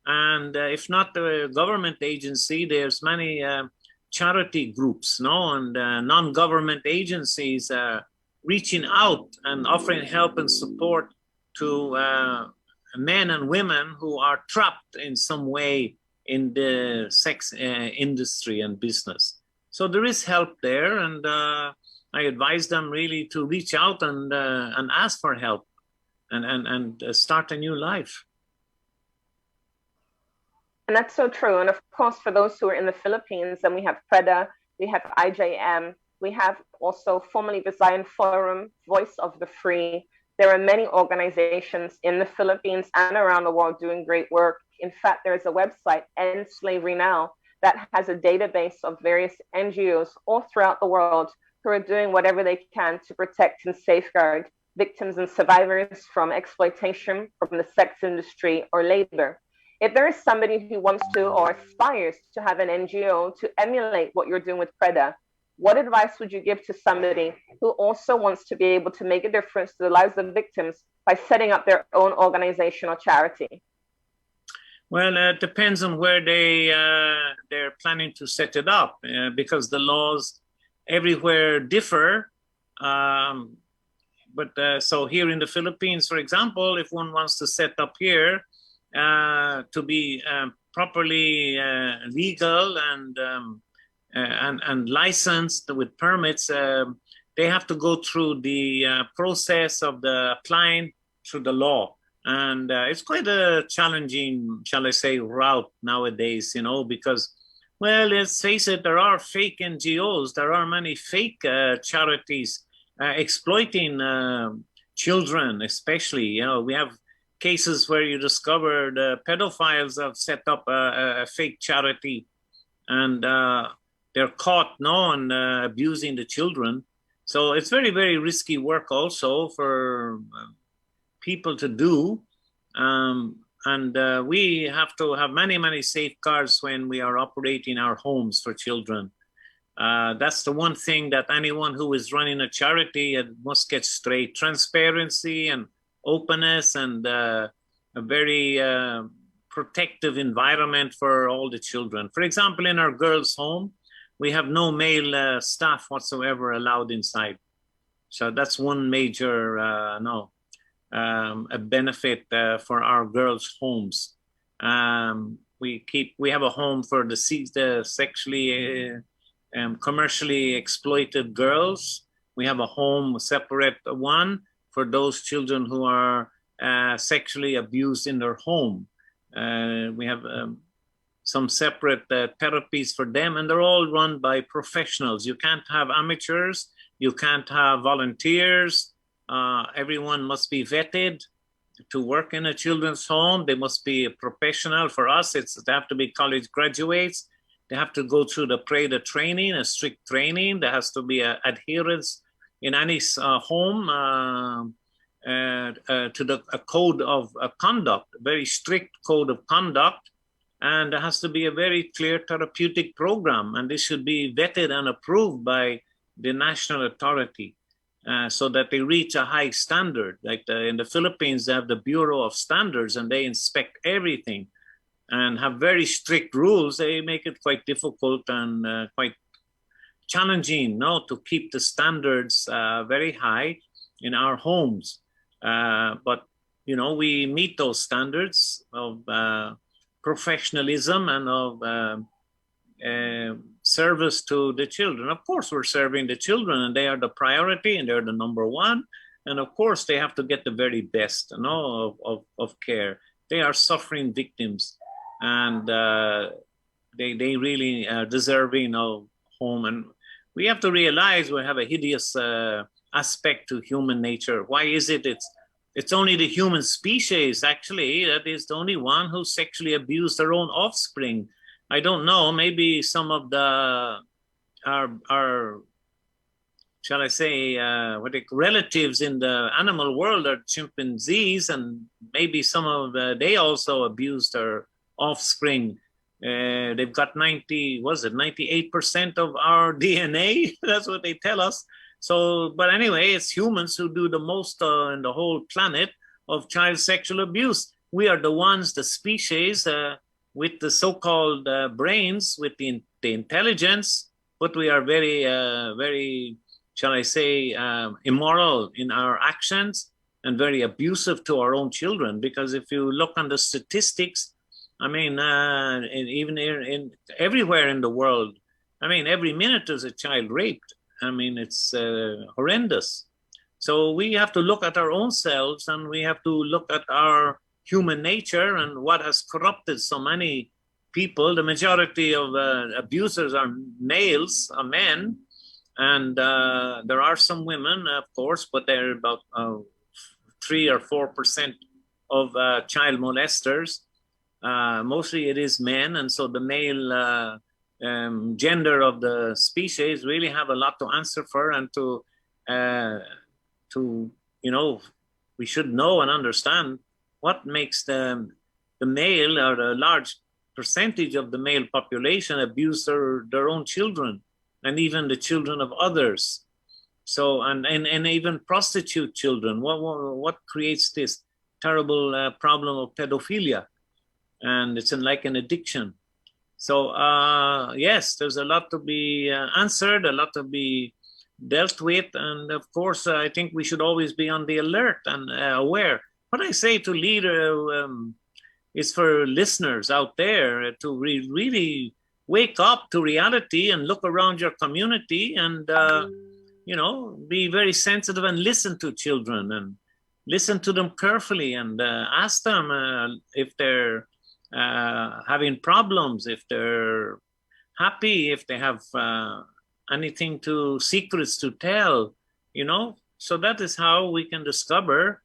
And if not the government agency, there's many charity groups, and non-government agencies reaching out and offering help and support to men and women who are trapped in some way in the sex industry and business. So there is help there, and I advise them really to reach out and ask for help and start a new life. And that's so true. And of course, for those who are in the Philippines, then we have PREDA, we have IJM, we have also formerly the Zion Forum, Voice of the Free. There are many organizations in the Philippines and around the world doing great work. In fact, there is a website, End Slavery Now, that has a database of various NGOs all throughout the world who are doing whatever they can to protect and safeguard victims and survivors from exploitation from the sex industry or labor. If there is somebody who wants to or aspires to have an NGO to emulate what you're doing with PREDA, what advice would you give to somebody who also wants to be able to make a difference to the lives of victims by setting up their own organization or charity? Well, it depends on where they're planning to set it up, because the laws everywhere differ. So here in the Philippines, for example, if one wants to set up here to be properly legal and licensed with permits, they have to go through the process of the applying through the law. And it's quite a challenging, shall I say, route nowadays, because, well, let's face it, there are fake NGOs. There are many fake charities exploiting children, especially. We have cases where you discover the pedophiles have set up a fake charity, and they're caught on abusing the children. So it's very, very risky work also for people to do. And we have to have many, many safeguards when we are operating our homes for children. That's the one thing that anyone who is running a charity must get straight: transparency and openness, and a very protective environment for all the children. For example, in our girls' home, we have no male staff whatsoever allowed inside. So that's one major a benefit for our girls' homes. We have a home for the sexually commercially exploited girls. We have a home, separate one, for those children who are sexually abused in their home. We have some separate therapies for them, and they're all run by professionals. You can't have amateurs, you can't have volunteers. Everyone must be vetted to work in a children's home. They must be a professional. For us, they have to be college graduates. They have to go through the PREDA training, a strict training. There has to be adherence in any home to a code of conduct, a very strict code of conduct. And there has to be a very clear therapeutic program. And this should be vetted and approved by the national authority so that they reach a high standard. Like in the Philippines, they have the Bureau of Standards, and they inspect everything and have very strict rules. They make it quite difficult and quite challenging, to keep the standards very high in our homes. But, we meet those standards of professionalism and of service to the children. Of course, we're serving the children, and they are the priority, and they're the number one. And of course, they have to get the very best, of care. They are suffering victims, and they really are deserving of home. And we have to realize we have a hideous aspect to human nature. Why is it? It's only the human species, actually, that is the only one who sexually abused their own offspring. I don't know, maybe some of our shall I say, relatives in the animal world are chimpanzees, and maybe some of they also abused their offspring. They've got 98% of our DNA. That's what they tell us. So, but anyway, it's humans who do the most in the whole planet of child sexual abuse. We are the ones, the species, with the so-called brains, with the intelligence, but we are very, very, shall I say, immoral in our actions and very abusive to our own children. Because if you look on the statistics, I mean, even everywhere in the world, I mean, every minute there's a child raped. I mean, it's horrendous. So we have to look at our own selves, and we have to look at our human nature and what has corrupted so many people. The majority of abusers are males, are men, and there are some women, of course, but they're about 3 or 4% of child molesters. Mostly it is men, and so the male gender of the species really have a lot to answer for, and to we should know and understand what makes the male, or a large percentage of the male population, abuse their own children, and even the children of others. So, and even prostitute children. What creates this terrible problem of pedophilia? And it's like an addiction. So yes, there's a lot to be answered, a lot to be dealt with. And of course, I think we should always be on the alert and aware. What I say to leader is for listeners out there to really wake up to reality and look around your community and, be very sensitive and listen to children and listen to them carefully and ask them if they're having problems, if they're happy, if they have anything secrets to tell, So that is how we can discover,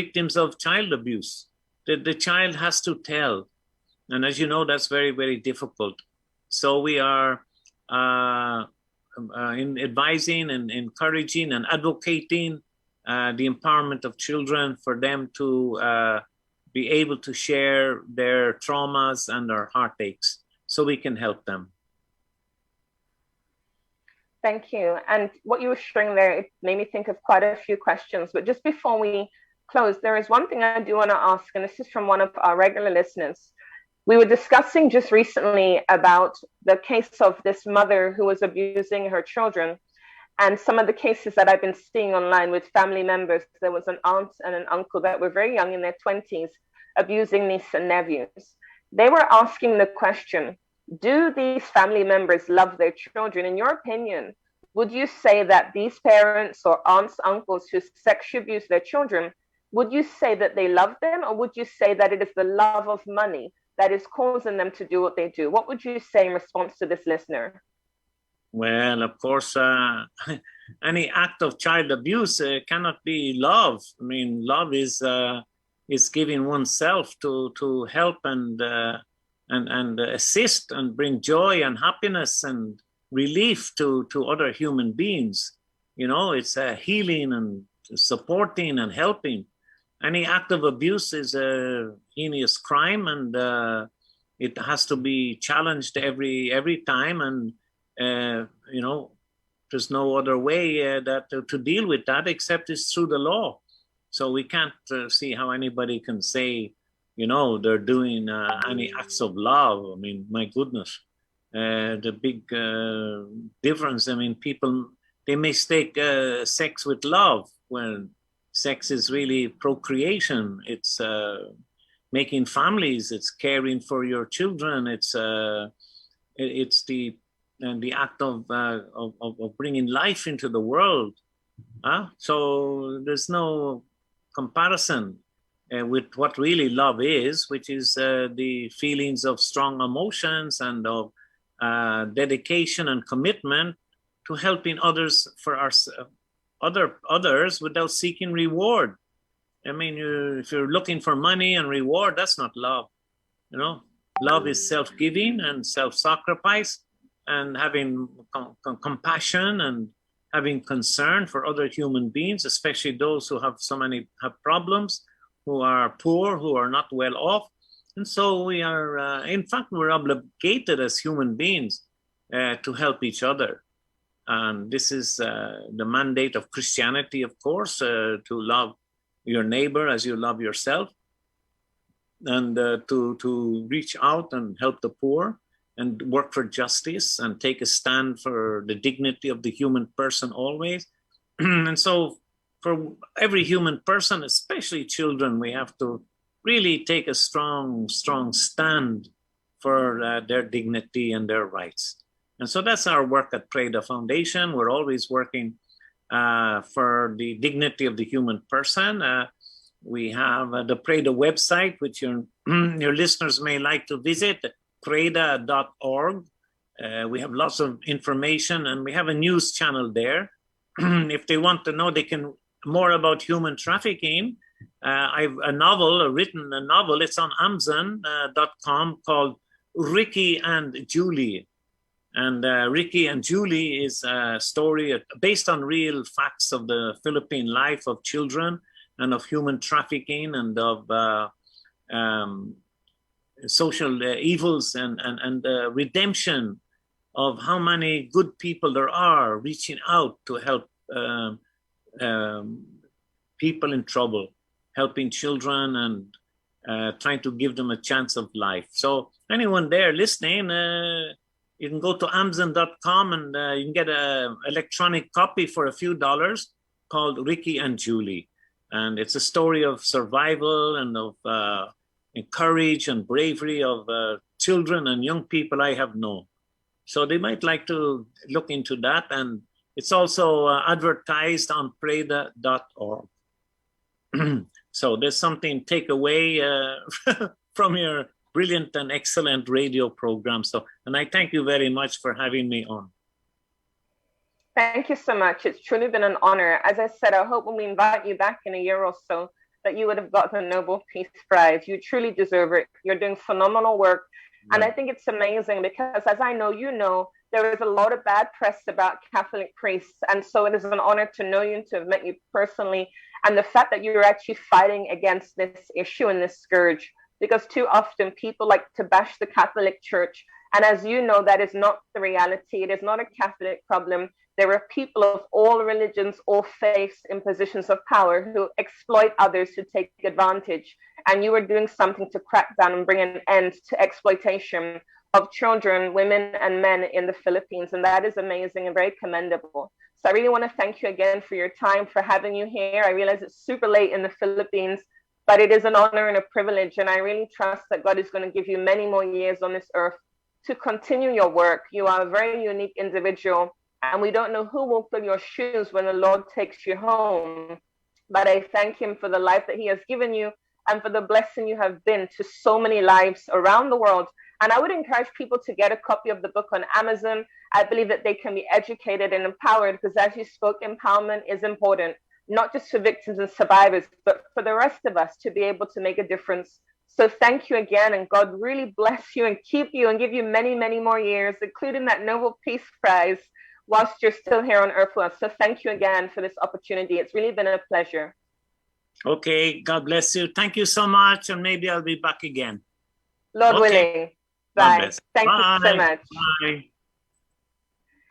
victims of child abuse. The child has to tell. And as you know, that's very, very difficult. So we are in advising and encouraging and advocating the empowerment of children, for them to be able to share their traumas and their heartaches so we can help them. Thank you. And what you were sharing there, it made me think of quite a few questions. But just before we close, there is one thing I do want to ask, and this is from one of our regular listeners. We were discussing just recently about the case of this mother who was abusing her children, and some of the cases that I've been seeing online with family members. There was an aunt and an uncle that were very young, in their 20s, abusing niece and nephews. They were asking the question, do these family members love their children? In your opinion, would you say that these parents or aunts, uncles who sexually abuse their children, would you say that they love them, or would you say that it is the love of money that is causing them to do what they do? What would you say in response to this listener? Well, of course, any act of child abuse cannot be love. I mean, love is giving oneself to help and assist and bring joy and happiness and relief to other human beings. You know, it's healing and supporting and helping. Any act of abuse is a heinous crime, and it has to be challenged every time. And you know, there's no other way to deal with that except it's through the law. So we can't see how anybody can say, you know, they're doing any acts of love. I mean, my goodness, the big difference. I mean, people, they mistake sex with love, when sex is really procreation. It's making families. It's caring for your children. It's the act of bringing life into the world. So there's no comparison with what really love is, which is the feelings of strong emotions and of dedication and commitment to helping others others without seeking reward. I mean, if you're looking for money and reward, that's not love. You know, love is self-giving and self-sacrifice, and having compassion and having concern for other human beings, especially those who have problems, who are poor, who are not well off. And so we are, in fact, we're obligated as human beings to help each other. And this is the mandate of Christianity, of course, to love your neighbor as you love yourself, and to reach out and help the poor, and work for justice and take a stand for the dignity of the human person always. And so for every human person, especially children, we have to really take a strong stand for their dignity and their rights. And so that's our work at Preda Foundation. We're always working for the dignity of the human person. We have the Preda website, which your listeners may like to visit, preda.org. We have lots of information, and we have a news channel there. If they want to know more about human trafficking, I've written a novel. It's on Amazon.com called Ricky and Julie. And Ricky and Julie is a story based on real facts of the Philippine life of children and of human trafficking and of social evils and redemption of how many good people there are reaching out to help people in trouble, helping children and trying to give them a chance of life. So anyone there listening, you can go to Amazon.com and you can get an electronic copy for a few dollars called Ricky and Julie. And it's a story of survival and of courage and bravery of children and young people I have known. So they might like to look into that. And it's also advertised on preda.org. So there's something take away from your brilliant and excellent radio program. And I thank you very much for having me on. Thank you so much. It's truly been an honor. As I said, I hope when we invite you back in a year or so, that you would have got the Nobel Peace Prize. You truly deserve it. You're doing phenomenal work. Yeah. And I think it's amazing because, as I know, you know, there is a lot of bad press about Catholic priests. And so it is an honor to know you and to have met you personally. And the fact that you're actually fighting against this issue and this scourge, because too often people like to bash the Catholic Church. And as you know, that is not the reality. It is not a Catholic problem. There are people of all religions, all faiths in positions of power who exploit others, who take advantage. And you are doing something to crack down and bring an end to exploitation of children, women, and men in the Philippines. And that is amazing and very commendable. So I really want to thank you again for your time, for having you here. I realize it's super late in the Philippines, but it is an honor and a privilege. And I really trust that God is going to give you many more years on this earth to continue your work. You are a very unique individual, and we don't know who will fill your shoes when the Lord takes you home. But I thank him for the life that he has given you and for the blessing you have been to so many lives around the world. And I would encourage people to get a copy of the book on Amazon. I believe that they can be educated and empowered, because as you spoke, empowerment is important, not just for victims and survivors, but for the rest of us to be able to make a difference. So thank you again, and God really bless you and keep you and give you many, many more years, including that Nobel Peace Prize, whilst you're still here on earth with us. So thank you again for this opportunity. It's really been a pleasure. Okay, God bless you. Thank you so much, and maybe I'll be back again. Lord willing. Bye. Thank you so much. Bye.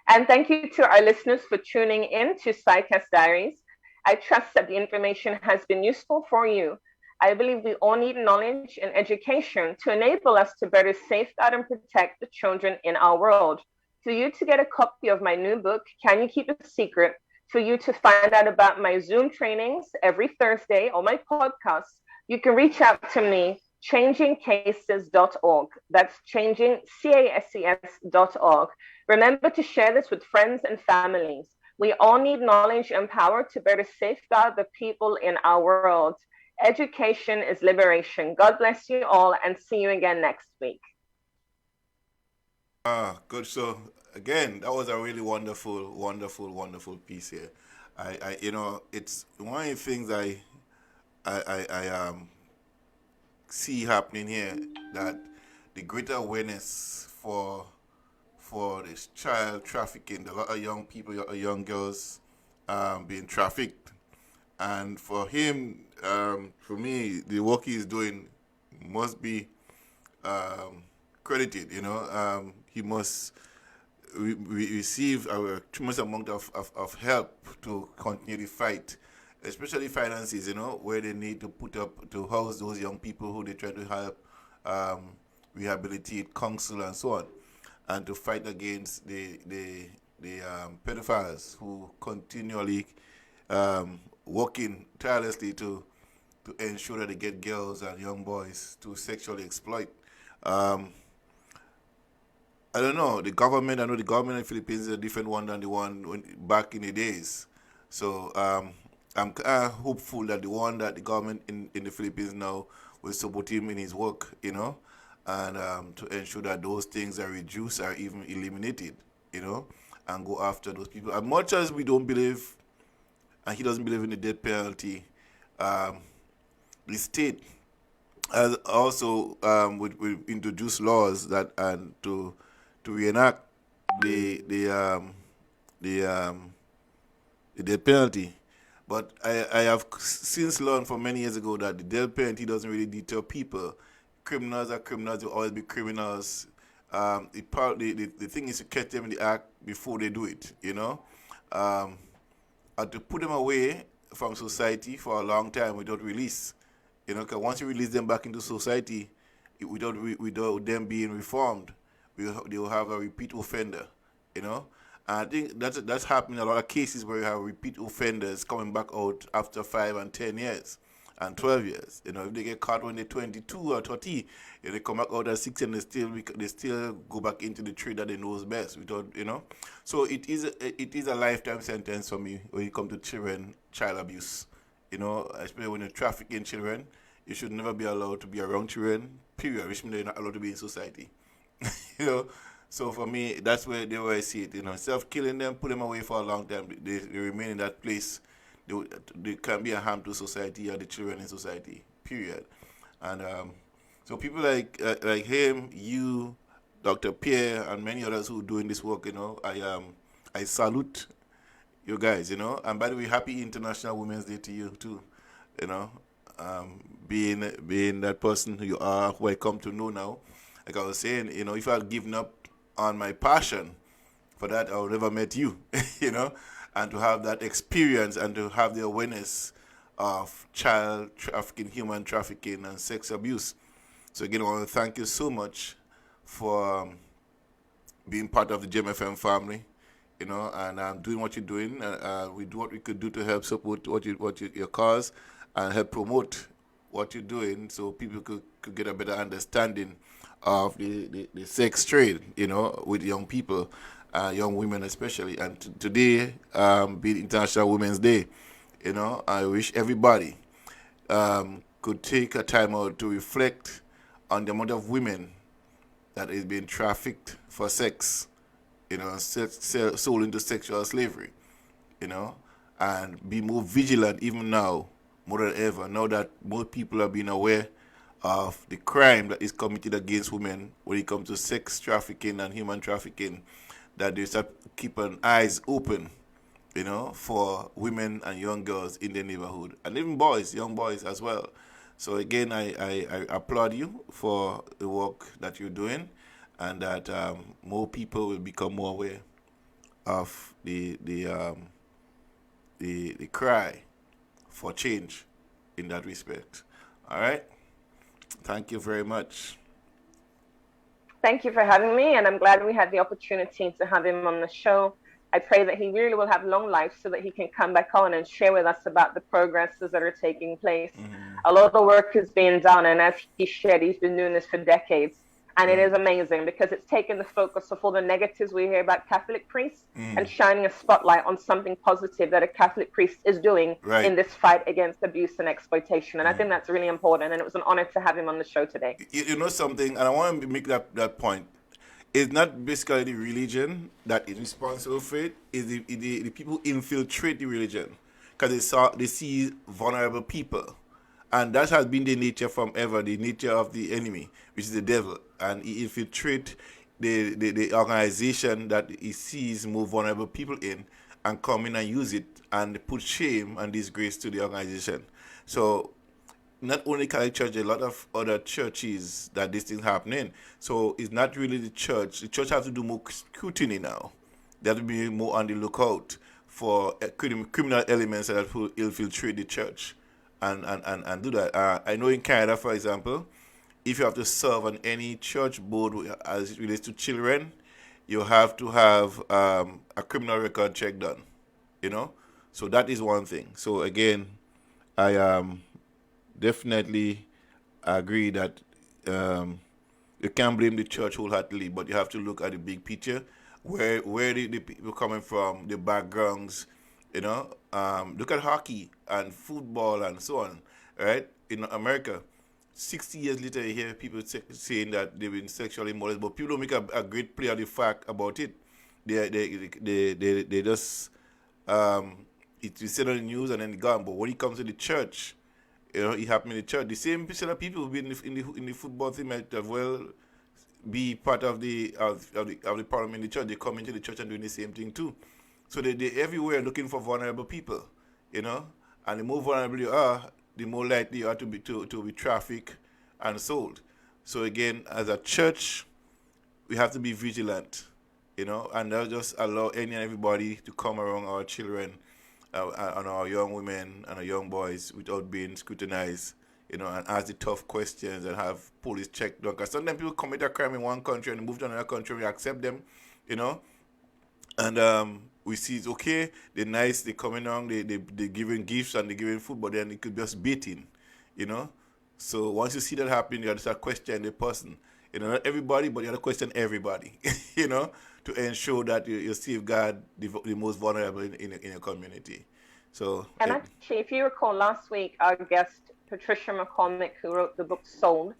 And thank you to our listeners for tuning in to Psycast Diaries. I trust that the information has been useful for you. I believe we all need knowledge and education to enable us to better safeguard and protect the children in our world. For you to get a copy of my new book, Can You Keep a Secret? For you to find out about my Zoom trainings every Thursday or my podcasts, you can reach out to me, changingcases.org. That's changingcases.org. Remember to share this with friends and families. We all need knowledge and power to better safeguard the people in our world. Education is liberation. God bless you all, and see you again next week. Good. So again, that was a really wonderful, wonderful, wonderful piece here. It's one of the things I see happening here, that the greater awareness for this child trafficking, a lot of young people, young girls being trafficked, and for him, for me, the work he is doing must be credited. He must receive a tremendous amount of help to continue the fight, especially finances, where they need to put up to house those young people who they try to help, rehabilitate, counsel, and so on, and to fight against the pedophiles who continually working tirelessly to ensure that they get girls and young boys to sexually exploit. I don't know. I know the government in the Philippines is a different one than the one back in the days. So I'm hopeful that the government in the Philippines now will support him in his work, and to ensure that those things are reduced or even eliminated, and go after those people. As much as we don't believe, and he doesn't believe in the death penalty, the state has also will introduce laws that and to reenact the death penalty. But I have since learned from many years ago that the death penalty doesn't really deter people. Criminals are criminals; will always be criminals. The thing is to catch them in the act before they do it, and to put them away from society for a long time without release. Because once you release them back into society, without them being reformed, they will have a repeat offender. And I think that's happening in a lot of cases where you have repeat offenders coming back out after 5 and 10 years and 12 years. If they get caught when they're 22 or 30, they come back out at 6 and they still go back into the trade that they know best. So it is a lifetime sentence for me when it comes to child abuse. Especially when you're trafficking children, you should never be allowed to be around children. Period. Which means they're not allowed to be in society. So for me, that's where I see it. Instead of killing them, put them away for a long time. They remain in that place. They can be a harm to society or the children in society. Period. And so people like him, you, Dr. Pierre and many others who are doing this work, I salute you guys, And by the way, happy International Women's Day to you too, you know. Being that person who you are, who I come to know now. Like I was saying, if I had given up on my passion for that, I would never met you, and to have that experience and to have the awareness of child trafficking, human trafficking, and sex abuse. So again, I want to thank you so much for being part of the GMFM family, and doing what you're doing. We do what we could do to help support your cause and help promote what you're doing, so people could get a better understanding of the sex trade, with young people, young women especially. And today, being International Women's Day, I wish everybody could take a time out to reflect on the amount of women that is being trafficked for sex, sold into sexual slavery, and be more vigilant even now, more than ever, now that more people are being aware of the crime that is committed against women when it comes to sex trafficking and human trafficking, that they start keeping eyes open, for women and young girls in the neighborhood, and even boys, young boys as well. So again, I applaud you for the work that you're doing, and that more people will become more aware of the cry for change in that respect. All right. Thank you very much. Thank you for having me, and I'm glad we had the opportunity to have him on the show. I pray that he really will have long life so that he can come back on and share with us about the progresses that are taking place. A lot of the work is being done, and as he shared, he's been doing this for decades. And it is amazing because it's taken the focus of all the negatives we hear about Catholic priests and shining a spotlight on something positive that a Catholic priest is doing in this fight against abuse and exploitation. And I think that's really important. And it was an honor to have him on the show today. You know something, and I want to make that point. It's not basically the religion that is responsible for it. It's the people who infiltrate the religion because they see vulnerable people. And that has been the nature from ever, the nature of the enemy, which is the devil. And he infiltrates the organization that he sees more vulnerable people in and come in and use it and put shame and disgrace to the organization. So not only Catholic Church, a lot of other churches that this thing happening. So it's not really the church. The church has to do more scrutiny now. They have to be more on the lookout for criminal elements that will infiltrate the church. And do that. I know in Canada, for example, if you have to serve on any church board as it relates to children, you have to have a criminal record check done, So that is one thing. So again, I definitely agree that you can't blame the church wholeheartedly, but you have to look at the big picture, where the people coming from, the backgrounds, look at hockey and football and so on, right? In America, 60 years later, you hear people saying that they've been sexually molested, but people don't make a great play of the fact about it. They just it's said on the news and then gone. But when it comes to the church, it happened in the church. The same set of people who've been in the football team might as well be part of the problem in the church. They come into the church and doing the same thing too. So they everywhere looking for vulnerable people, and the more vulnerable you are, the more likely you are to be trafficked and sold. So again, as a church, we have to be vigilant, and not just allow any and everybody to come around our children, and our young women and our young boys without being scrutinized, and ask the tough questions and have police check them. Because sometimes people commit a crime in one country and move to another country, we accept them, and we see it's okay, they're nice, they're coming on, they're giving gifts and they're giving food, but then it could be just baiting, So once you see that happening, you have to start questioning the person. Not everybody, but you have to question everybody, to ensure that you safeguard the most vulnerable in your community. So, and actually, if you recall last week, our guest, Patricia McCormick, who wrote the book Sold,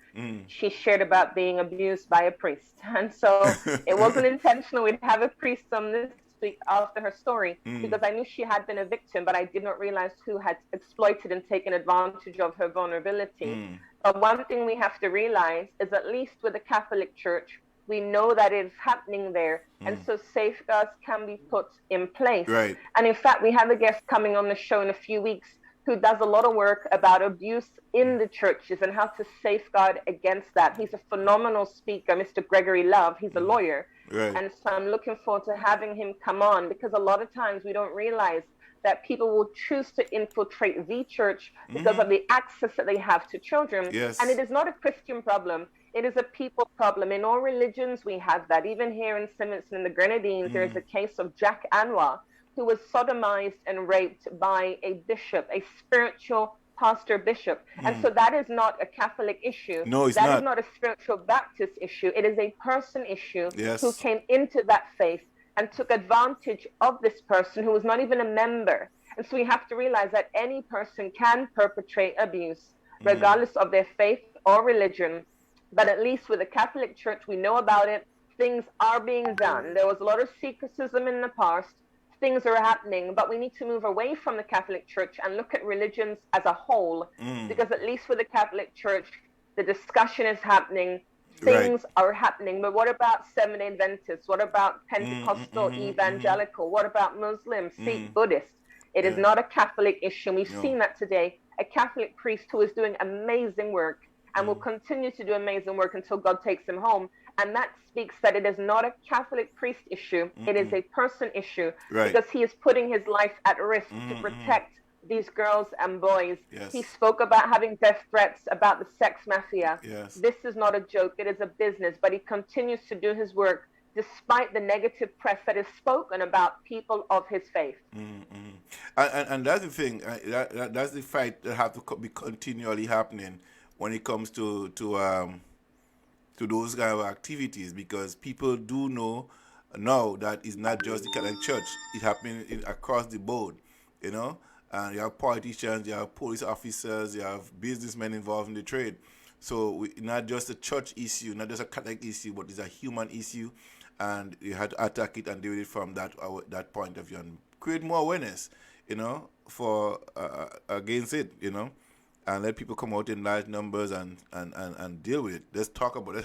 she shared about being abused by a priest. And so it wasn't intentional we'd have a priest on this week after her story, because I knew she had been a victim, but I did not realize who had exploited and taken advantage of her vulnerability. But one thing we have to realize is, at least with the Catholic Church, We know that it's happening there. And so safeguards can be put in place. Right. And in fact, we have a guest coming on the show in a few weeks who does a lot of work about abuse in the churches and how to safeguard against that. He's a phenomenal speaker, Mr. Gregory Love. He's a lawyer. Right. And so I'm looking forward to having him come on, because a lot of times we don't realize that people will choose to infiltrate the church because of the access that they have to children. Yes. And it is not a Christian problem. It is a people problem. In all religions, we have that. Even here in Simonton in the Grenadines, there is a case of Jack Anwar, who was sodomized and raped by a bishop, a spiritual pastor bishop. And so that is not a Catholic issue. No, it's not. That not. is not a spiritual Baptist issue. It is a person issue Yes. who came into that faith and took advantage of this person who was not even a member. And so we have to realize that any person can perpetrate abuse, regardless of their faith or religion. But at least with the Catholic Church, we know about it. Things are being done. There was a lot of secretism in the past. Things are happening, but we need to move away from the Catholic Church and look at religions as a whole, because at least with the Catholic Church, the discussion is happening. Things are happening. But what about Seventh-day Adventists? What about Pentecostal, evangelical? What about Muslims, Sikh, Buddhists? It is not a Catholic issue. We've seen that today. A Catholic priest who is doing amazing work and will continue to do amazing work until God takes him home. And that speaks that it is not a Catholic priest issue. It is a person issue, because he is putting his life at risk to protect these girls and boys. Yes. He spoke about having death threats, about the sex mafia. Yes. This is not a joke. It is a business, but he continues to do his work despite the negative press that is spoken about people of his faith. And that's the thing. That's the fight that have to be continually happening when it comes to those kind of activities, because people do know now that it's not just the Catholic Church. It's happening across the board, you know. And you have politicians, you have police officers, you have businessmen involved in the trade. So not just a church issue, not just a Catholic issue, but it's a human issue, and you have to attack it and deal with it from that point of view and create more awareness, you know, for against it, you know. And let people come out in large numbers and deal with it. Let's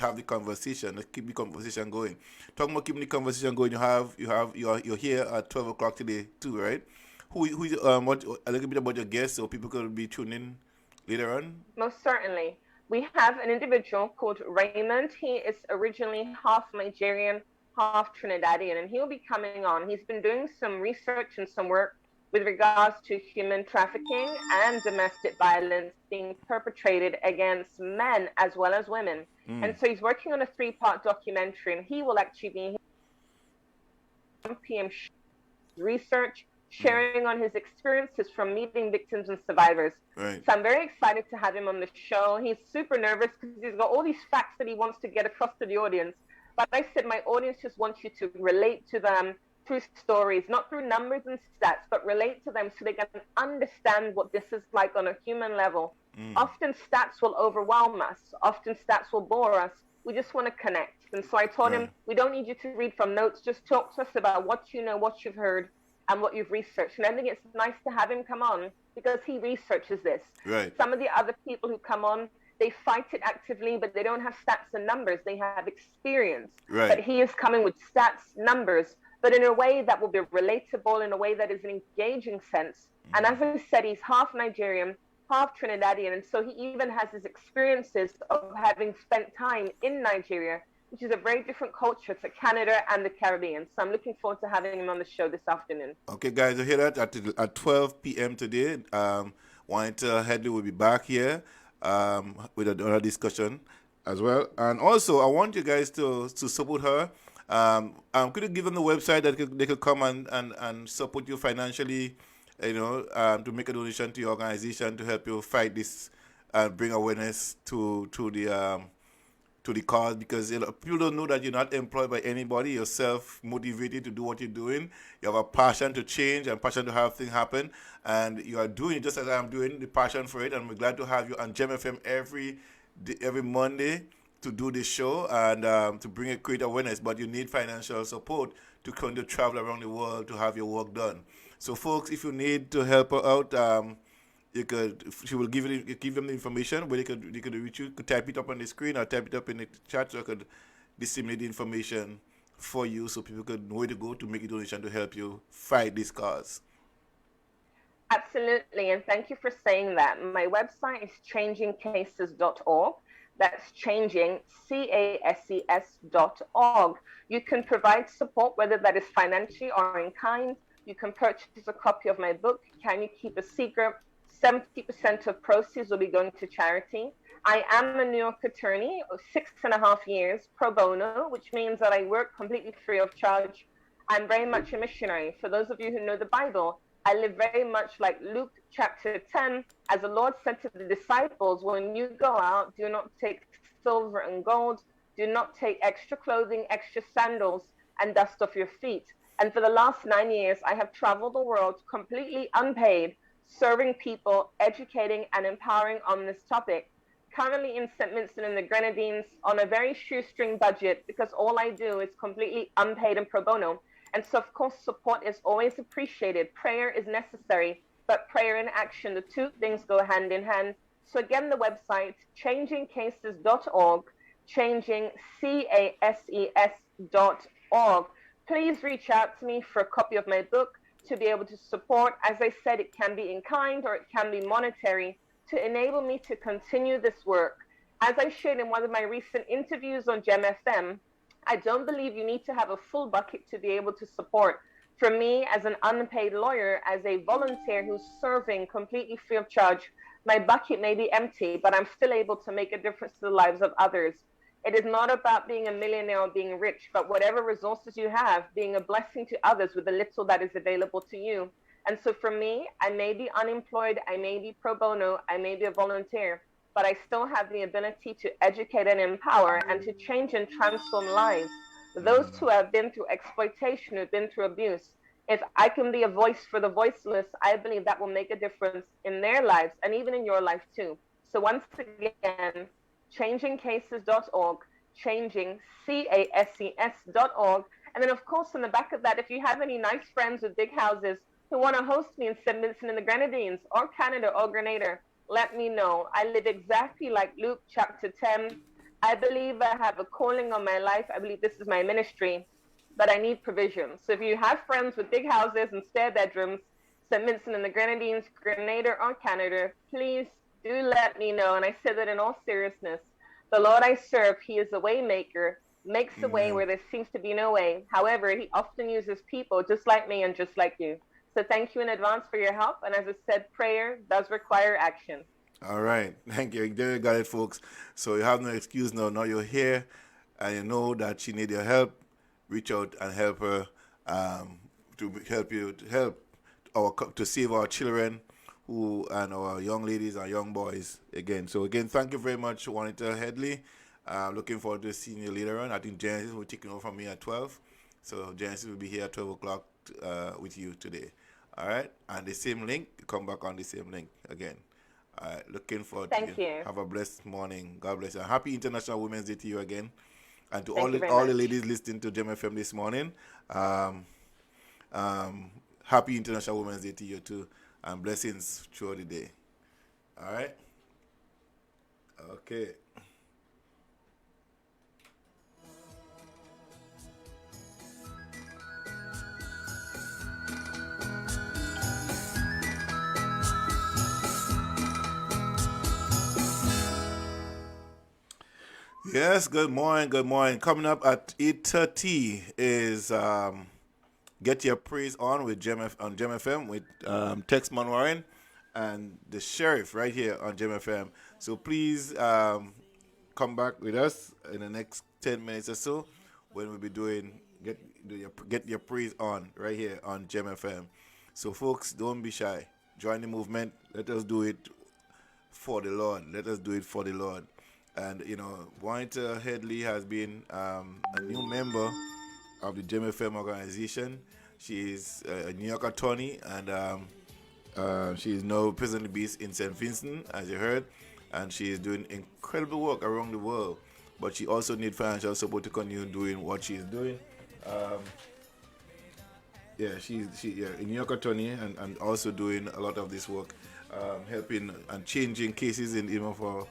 have the conversation. Let's keep the conversation going. Talking about keeping the conversation going, you're here at 12 o'clock today too, right? What a little bit about your guest so people could be tuning in later on? Most certainly. We have an individual called Raymond. He is originally half Nigerian, half Trinidadian, and he'll be coming on. He's been doing some research and some work with regards to human trafficking and domestic violence being perpetrated against men as well as women. And so he's working on a 3-part documentary, and he will actually be 1 p.m. research, sharing on his experiences from meeting victims and survivors. Right. So I'm very excited to have him on the show. He's super nervous because he's got all these facts that he wants to get across to the audience. But I said my audience just wants you to relate to them through stories, not through numbers and stats, but relate to them so they can understand what this is like on a human level. Often stats will overwhelm us. Often stats will bore us. We just want to connect. And so I told him, we don't need you to read from notes. Just talk to us about what you know, what you've heard, and what you've researched. And I think it's nice to have him come on because he researches this. Right. Some of the other people who come on, they fight it actively, but they don't have stats and numbers. They have experience. Right. But he is coming with stats, numbers, but in a way that will be relatable, in a way that is an engaging sense. And as I said, he's half Nigerian, half Trinidadian. And so he even has his experiences of having spent time in Nigeria, which is a very different culture to Canada and the Caribbean. So I'm looking forward to having him on the show this afternoon. Okay, guys, you hear that? At 12 p.m. today, Juanita Headley will be back here with another discussion as well. And also, I want you guys to support her. Could you give them the website that they could come and support you financially, you know, to make a donation to your organization to help you fight this and bring awareness to the cause, because people don't know that you're not employed by anybody. You're self-motivated to do what you're doing. You have a passion to change and passion to have things happen, and you are doing it just as I'm doing, the passion for it. And we're glad to have you on Gem FM every Monday to do this show and to bring a great awareness. But you need financial support to continue to travel around the world to have your work done. So, folks, if you need to help her out, she will give them the information where they could reach you. You could type it up on the screen or type it up in the chat so disseminate information for you so people could know where to go to make a donation to help you fight this cause. Absolutely, and thank you for saying that. My website is changingcases.org. That's changing, CASES.org. You can provide support, whether that is financially or in kind. You can purchase a copy of my book, Can You Keep a Secret? 70% of proceeds will be going to charity. I am a New York attorney of 6.5 years pro bono, which means that I work completely free of charge. I'm very much a missionary. For those of you who know the Bible, I live very much like Luke chapter 10, as the Lord said to the disciples, when you go out, do not take silver and gold, do not take extra clothing, extra sandals, and dust off your feet. And for the last 9 years, I have traveled the world completely unpaid, serving people, educating, and empowering on this topic. Currently in St. Vincent and the Grenadines on a very shoestring budget, because all I do is completely unpaid and pro bono. And so, of course, support is always appreciated. Prayer is necessary, but prayer and action, the two things go hand in hand. So again, the website, changingcases.org, changingcases.org. Please reach out to me for a copy of my book to be able to support. As I said, it can be in kind or it can be monetary to enable me to continue this work. As I shared in one of my recent interviews on Gem FM, I don't believe you need to have a full bucket to be able to support. For me, as an unpaid lawyer, as a volunteer who's serving completely free of charge, my bucket may be empty, but I'm still able to make a difference to the lives of others. It is not about being a millionaire or being rich, but whatever resources you have, being a blessing to others with the little that is available to you. And so for me, I may be unemployed, I may be pro bono, I may be a volunteer, but I still have the ability to educate and empower and to change and transform lives. Those who have been through exploitation, who've been through abuse, if I can be a voice for the voiceless, I believe that will make a difference in their lives and even in your life too. So once again, changingcases.org, changingcases.org. And then of course, on the back of that, if you have any nice friends with big houses who want to host me in St. Vincent and the Grenadines or Canada or Grenada, let me know. I live exactly like Luke chapter 10. I believe I have a calling on my life. I believe this is my ministry, but I need provision. So if you have friends with big houses and spare bedrooms, St. Vincent and the Grenadines, Grenada, or Canada, please do let me know. And I say that in all seriousness. The Lord I serve, He is a way maker, makes a way where there seems to be no way. However, He often uses people just like me and just like you. So thank you in advance for your help. And as I said, prayer does require action. All right. Thank you. There you got it, folks. So you have no excuse now. Now you're here and you know that she needs your help. Reach out and help her to save our children and our young ladies and young boys again. So again, thank you very much, Juanita Headley. Looking forward to seeing you later on. I think Genesis will take over from me at 12. So Genesis will be here at 12 o'clock with you today. All right. And the same link, come back on the same link again. All right. Looking forward to you. Have a blessed morning. God bless you. Happy International Women's Day to you again. And to all the ladies listening to Gem FM this morning, happy International Women's Day to you too. And blessings throughout the day. All right? Okay. Yes, good morning, good morning. Coming up at 8:30 is Get Your Praise On with Gem FM with Texman Warren and the Sheriff right here on Gem FM. So please come back with us in the next 10 minutes or so when we'll be doing Get Your Praise On right here on Gem FM. So folks, don't be shy. Join the movement. Let us do it for the Lord. Let us do it for the Lord. And, you know, Juanita Headley has been a new member of the Gem FM organization. She is a New York attorney, and she is now presently based in St. Vincent, as you heard. And she is doing incredible work around the world. But she also needs financial support to continue doing what she is doing. She's a New York attorney and also doing a lot of this work, helping and changing cases in even for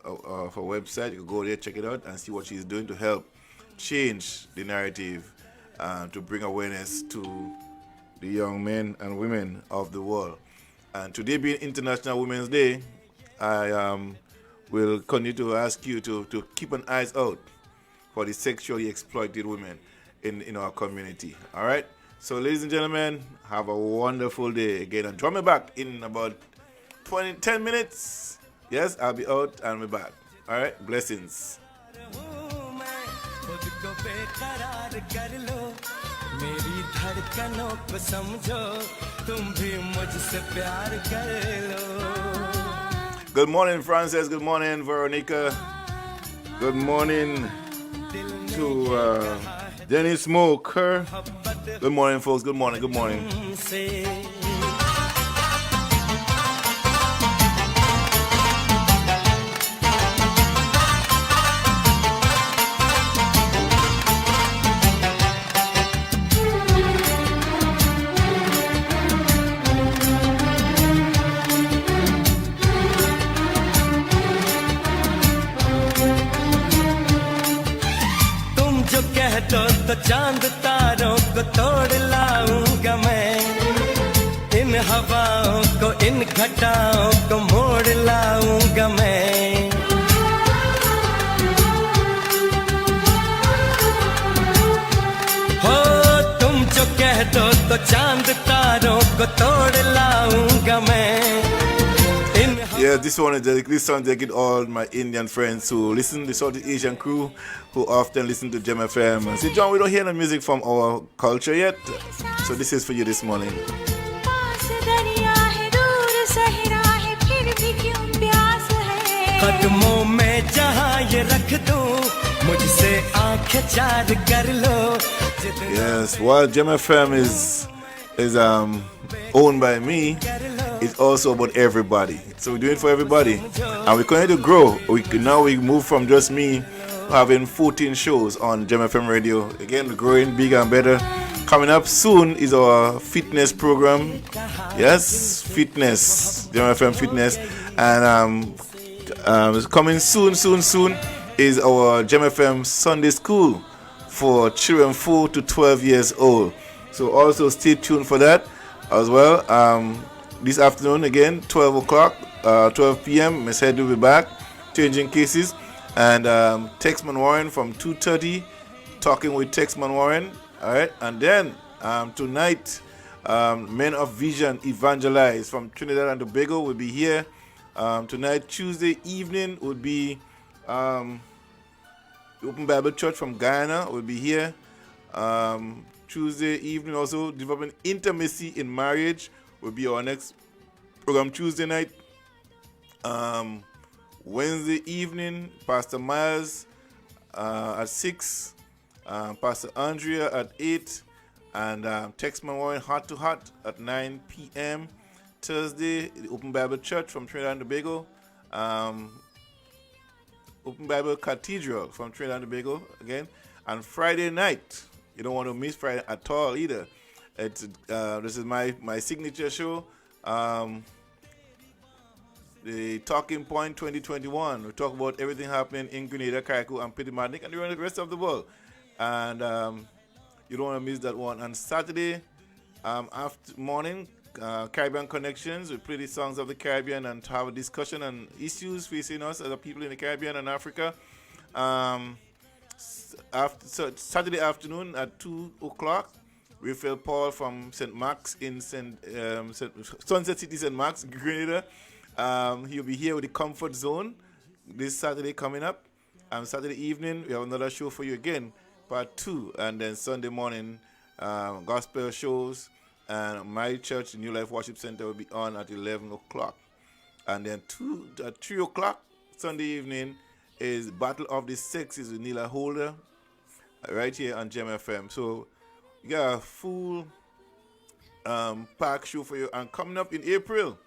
website. You can go there, check it out, and see what she's doing to help change the narrative, to bring awareness to the young men and women of the world. And today being International Women's Day, I will continue to ask you to keep an eyes out for the sexually exploited women in our community. All right? So, ladies and gentlemen, have a wonderful day again. And join me back in about 10 minutes. Yes, I'll be out and be back. All right? Blessings. मेरी धड़कनों को समझो तुम भी मुझसे प्यार कर लो. Good morning, Frances. Good morning, Veronica. Good morning to Dennis Smoker. Good morning, folks. Good morning. Good morning. तो चांद तारों को तोड़ लाऊंगा मैं इन हवाओं को इन घटाओं को मोड़ लाऊंगा मैं हो तुम जो कह दो तो चांद तारों को तोड़ लाऊंगा मैं. Yeah, this song dedicated all my Indian friends who listen, the Southeast Asian crew who often listen to Gem FM. And say, John, we don't hear the music from our culture yet. So this is for you this morning. Yes, while Gem FM is owned by me, it's also about everybody. So we're doing it for everybody. And we're going to grow. Now we move from just me having 14 shows on Gem FM radio. Again, we're growing bigger and better. Coming up soon is our fitness program. Yes, fitness. Gem FM fitness. And coming soon is our Gem FM Sunday school for children 4 to 12 years old. So also stay tuned for that as well. This afternoon again, 12 p.m. Miss Head will be back, changing cases. And Texman Warren from 2:30, talking with Texman Warren. All right. And then tonight, Men of Vision Evangelize from Trinidad and Tobago will be here. Tonight, Tuesday evening, would be Open Bible Church from Guyana will be here. Tuesday evening also, Developing Intimacy in Marriage will be our next program Tuesday night. Wednesday evening, Pastor Myers at 6, Pastor Andrea at 8, and Texman Warren Heart to Heart at 9 p.m. Thursday, the Open Bible Church from Trinidad and Tobago. Open Bible Cathedral from Trinidad and Tobago again. And Friday night, you don't want to miss Friday at all either. It's this is my signature show, the Talking Point 2021. We talk about everything happening in Grenada, Carriacou, and Petit-Martinique, and the rest of the world. And you don't want to miss that one. And Saturday after morning, Caribbean Connections. We play the songs of the Caribbean and have a discussion on issues facing us as a people in the Caribbean and Africa. Saturday afternoon at 2 o'clock, Raphael Paul from St. Mark's in Sunset City, St. Mark's, Grenada. He'll be here with the Comfort Zone this Saturday coming up. Saturday evening, we have another show for you again, part 2. And then Sunday morning, gospel shows. And my church, the New Life Worship Center, will be on at 11 o'clock. And then at 3 o'clock, Sunday evening, is Battle of the Sexes with Neela Holder, right here on Gem FM. So we got a full pack show for you. And coming up in April,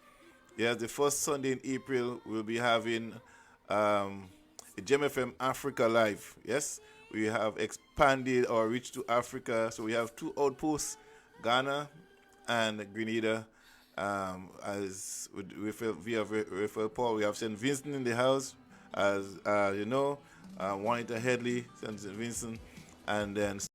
the first Sunday in April, we'll be having a Gem FM Africa Live. Yes, we have expanded our reach to Africa. So we have 2 outposts, Ghana and Grenada. As we have Raphael Paul, we have St. Vincent in the house, as you know, Juanita Headley, St. Vincent, and then